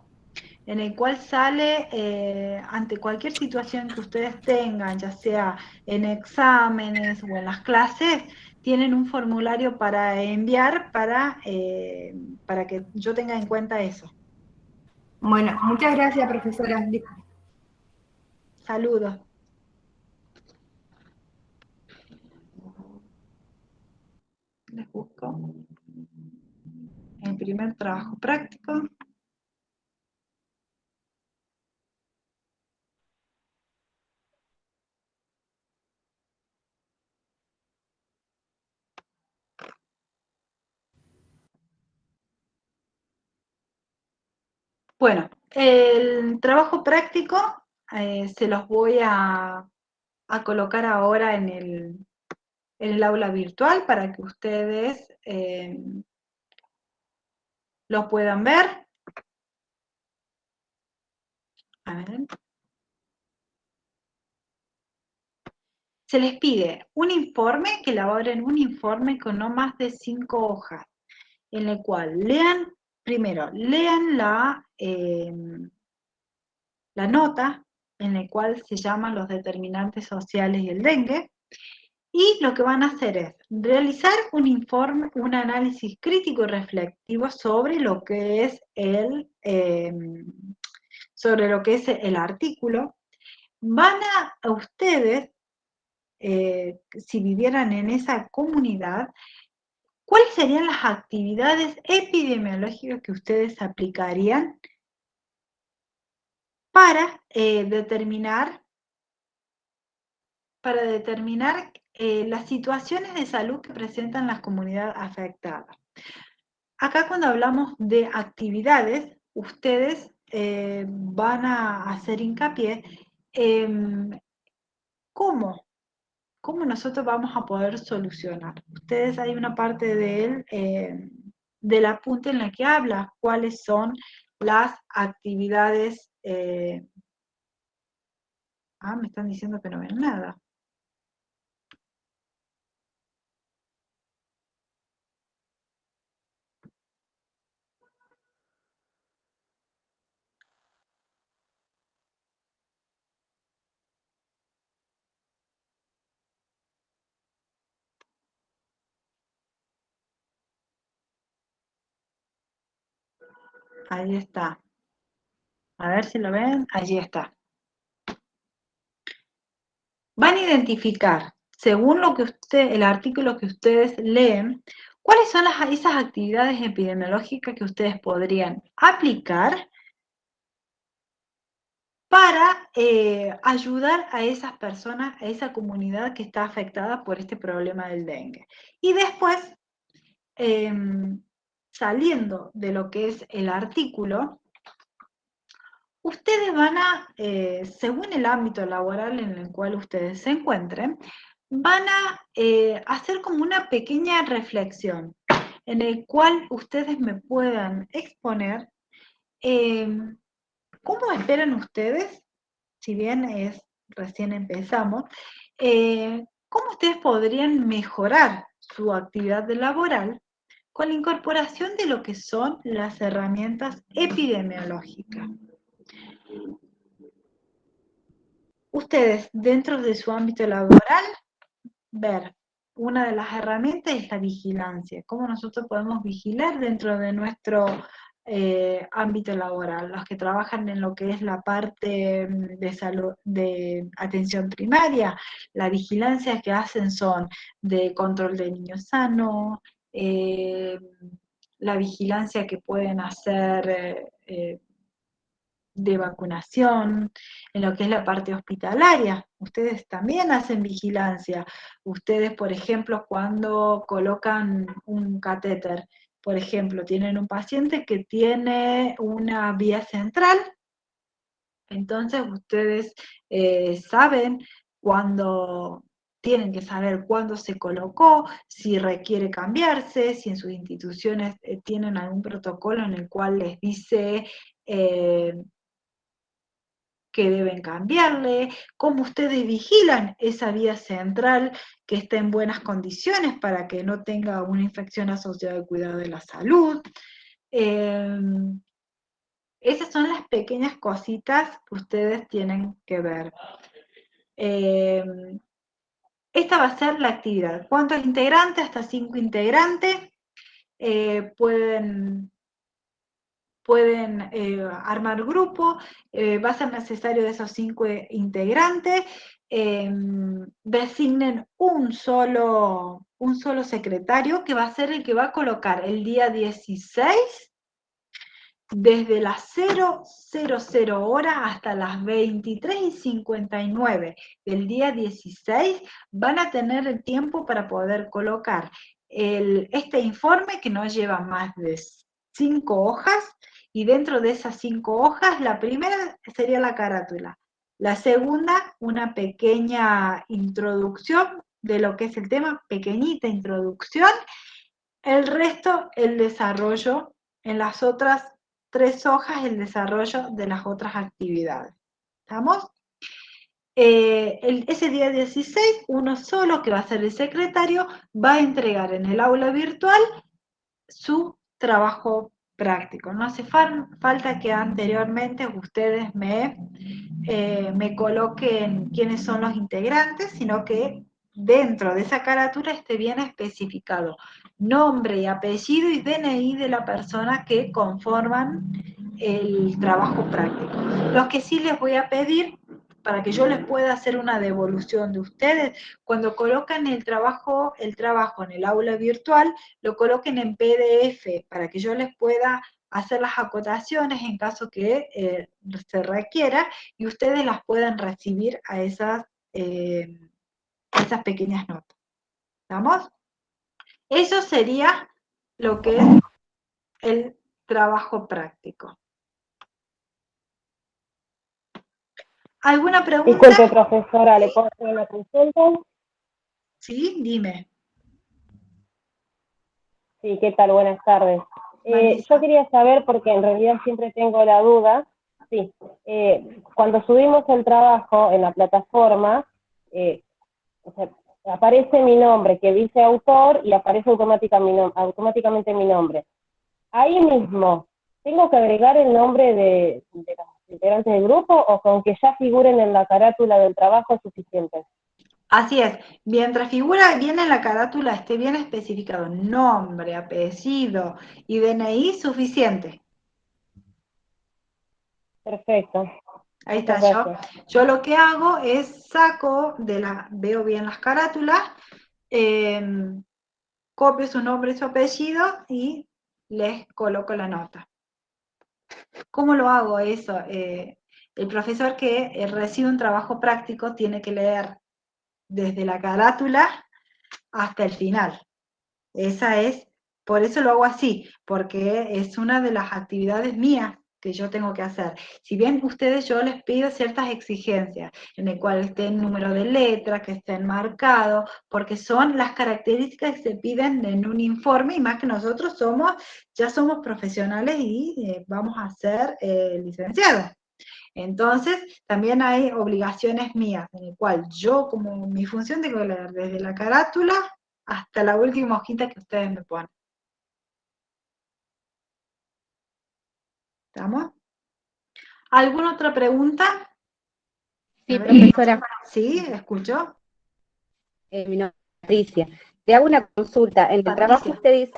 en el cual sale ante cualquier situación que ustedes tengan, ya sea en exámenes o en las clases, tienen un formulario para enviar para que yo tenga en cuenta eso. Bueno, muchas gracias, profesora. Saludos. Les busco el primer trabajo práctico. Bueno, el trabajo práctico se los voy a colocar ahora en el aula virtual para que ustedes lo puedan ver. A ver. Se les pide un informe, que elaboren un informe con no más de 5 hojas, en el cual lean la nota, en la cual se llaman los determinantes sociales y el dengue, y lo que van a hacer es realizar un informe, un análisis crítico y reflexivo sobre lo que es el artículo. Van a ustedes, si vivieran en esa comunidad, ¿cuáles serían las actividades epidemiológicas que ustedes aplicarían para determinar las situaciones de salud que presentan las comunidades afectadas? Acá cuando hablamos de actividades, ustedes van a hacer hincapié en cómo nosotros vamos a poder solucionar. Ustedes hay una parte del apunte en la que habla cuáles son las actividades. Me están diciendo que no ven nada. Ahí está. A ver si lo ven. Allí está. Van a identificar, según lo que el artículo que ustedes leen, cuáles son esas actividades epidemiológicas que ustedes podrían aplicar para ayudar a esas personas, a esa comunidad que está afectada por este problema del dengue. Y después, saliendo de lo que es el artículo, ustedes van a, según el ámbito laboral en el cual ustedes se encuentren, van a hacer como una pequeña reflexión en el cual ustedes me puedan exponer cómo esperan ustedes, si bien recién empezamos, cómo ustedes podrían mejorar su actividad laboral con la incorporación de lo que son las herramientas epidemiológicas. Ustedes, dentro de su ámbito laboral, ver, una de las herramientas es la vigilancia, cómo nosotros podemos vigilar dentro de nuestro ámbito laboral, los que trabajan en lo que es la parte de salud, de atención primaria, la vigilancia que hacen son de control de niños sanos, la vigilancia que pueden hacer de vacunación, en lo que es la parte hospitalaria. Ustedes también hacen vigilancia. Ustedes, por ejemplo, cuando colocan un catéter, por ejemplo, tienen un paciente que tiene una vía central, entonces ustedes saben cuándo, tienen que saber cuándo se colocó, si requiere cambiarse, si en sus instituciones tienen algún protocolo en el cual les dice que deben cambiarle, cómo ustedes vigilan esa vía central que esté en buenas condiciones para que no tenga una infección asociada al cuidado de la salud. Esas son las pequeñas cositas que ustedes tienen que ver. Esta va a ser la actividad. ¿Cuántos integrantes? Hasta 5 integrantes. Pueden armar grupo, va a ser necesario de esos 5 integrantes, designen un solo secretario que va a ser el que va a colocar el día 16, desde las 000 horas hasta las 23:59 del día 16, van a tener el tiempo para poder colocar este informe que no lleva más de 5 hojas, y dentro de esas 5 hojas, la primera sería la carátula, la segunda, una pequeña introducción de lo que es el tema, pequeñita introducción, el resto, el desarrollo, en las otras 3 hojas, el desarrollo de las otras actividades. ¿Estamos? Ese día 16, uno solo, que va a ser el secretario, va a entregar en el aula virtual su trabajo práctico. No hace falta que anteriormente ustedes me coloquen quiénes son los integrantes, sino que dentro de esa carátula esté bien especificado nombre y apellido y DNI de la persona que conforman el trabajo práctico. Lo que sí les voy a pedir, para que yo les pueda hacer una devolución de ustedes, cuando colocan el trabajo en el aula virtual, lo coloquen en PDF para que yo les pueda hacer las acotaciones en caso que se requiera y ustedes las puedan recibir a esas pequeñas notas. ¿Estamos? Eso sería lo que es el trabajo práctico. ¿Alguna pregunta? Disculpe, profesora, ¿le puedo hacer una consulta? Sí, dime. Sí, ¿qué tal? Buenas tardes. Yo quería saber, porque en realidad siempre tengo la duda, sí, cuando subimos el trabajo en la plataforma, o sea, aparece mi nombre, que dice autor, y aparece automáticamente mi nombre. Ahí mismo, ¿tengo que agregar el nombre de los integrantes del grupo o con que ya figuren en la carátula del trabajo es suficiente? Así es, mientras figura bien en la carátula, esté bien especificado nombre, apellido y DNI, suficiente. Perfecto. Ahí Muchas está, gracias. yo lo que hago es saco veo bien las carátulas, copio su nombre y su apellido y les coloco la nota. ¿Cómo lo hago eso? El profesor que recibe un trabajo práctico tiene que leer desde la carátula hasta el final. Por eso lo hago así, porque es una de las actividades mías que yo tengo que hacer. Si bien yo les pido ciertas exigencias, en el cual esté el número de letra, que estén marcados, porque son las características que se piden en un informe, y más que nosotros ya somos profesionales y vamos a ser licenciados. Entonces, también hay obligaciones mías, en el cual yo, como mi función, tengo que leer desde la carátula hasta la última hojita que ustedes me ponen. ¿Estamos? ¿Alguna otra pregunta? Sí, A ver. profesora, Sí, escucho. mi nombre es Patricia. Le hago una consulta. En el trabajo Patricia. usted dice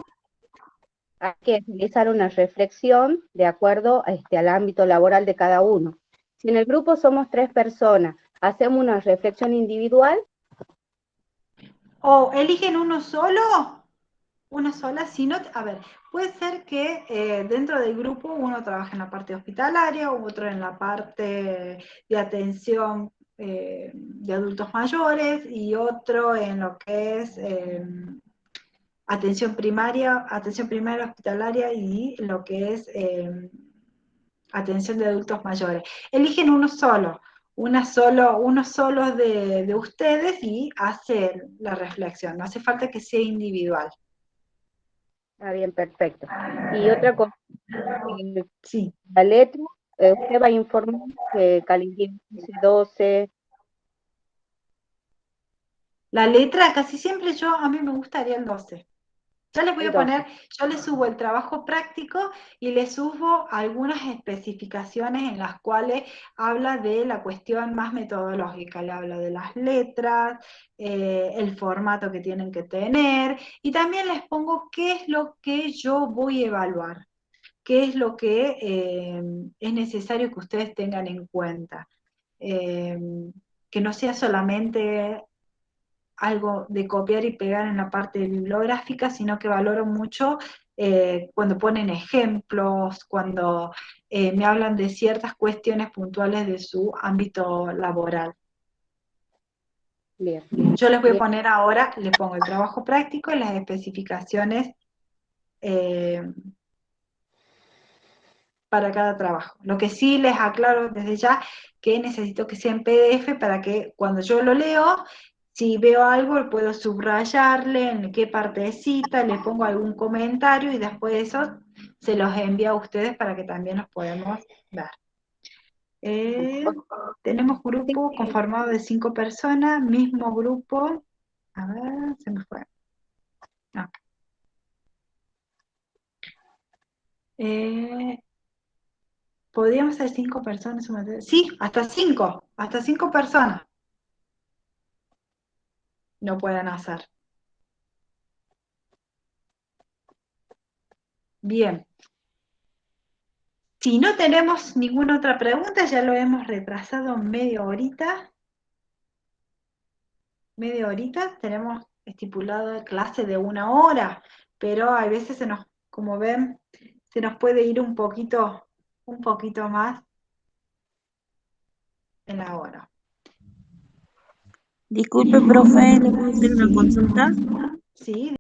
hay que realizar una reflexión de acuerdo al ámbito laboral de cada uno. Si en el grupo somos 3 personas, ¿hacemos una reflexión individual? ¿O eligen uno solo? Una sola, si no, a ver, puede ser que dentro del grupo uno trabaje en la parte hospitalaria, otro en la parte de atención de adultos mayores y otro en lo que es atención primaria hospitalaria y lo que es atención de adultos mayores. Eligen uno solo de ustedes y hacen la reflexión. No hace falta que sea individual. Está bien, perfecto. Y otra cosa, Sí. la letra, usted va a informar que califique 12. La letra, casi siempre a mí me gustaría el 12. Ya les voy El a 12. poner, yo les subo el trabajo práctico y les subo algunas especificaciones en las cuales habla de la cuestión más metodológica, le habla de las letras, el formato que tienen que tener, y también les pongo qué es lo que yo voy a evaluar, qué es lo que es necesario que ustedes tengan en cuenta. Eh, que no sea solamente algo de copiar y pegar en la parte bibliográfica, sino que valoro mucho cuando ponen ejemplos, cuando me hablan de ciertas cuestiones puntuales de su ámbito laboral. Bien. Yo les voy a Bien. poner ahora, les pongo el trabajo práctico y las especificaciones para cada trabajo. Lo que sí les aclaro desde ya que necesito que sea en PDF para que cuando yo lo leo, si veo algo, puedo subrayarle en qué partecita, le pongo algún comentario y después de eso se los envío a ustedes para que también los podamos ver. Tenemos grupo conformado de 5 personas, mismo grupo. A ver, se me fue. No. ¿Podríamos ser 5 personas? Sí, hasta 5 personas no puedan hacer. Bien. Si no tenemos ninguna otra pregunta, ya lo hemos retrasado media horita. Media horita, tenemos estipulado clase de 1 hora, pero a veces como ven, se nos puede ir un poquito más en la hora. Disculpe, profe, ¿le puedo hacer una consulta? Sí.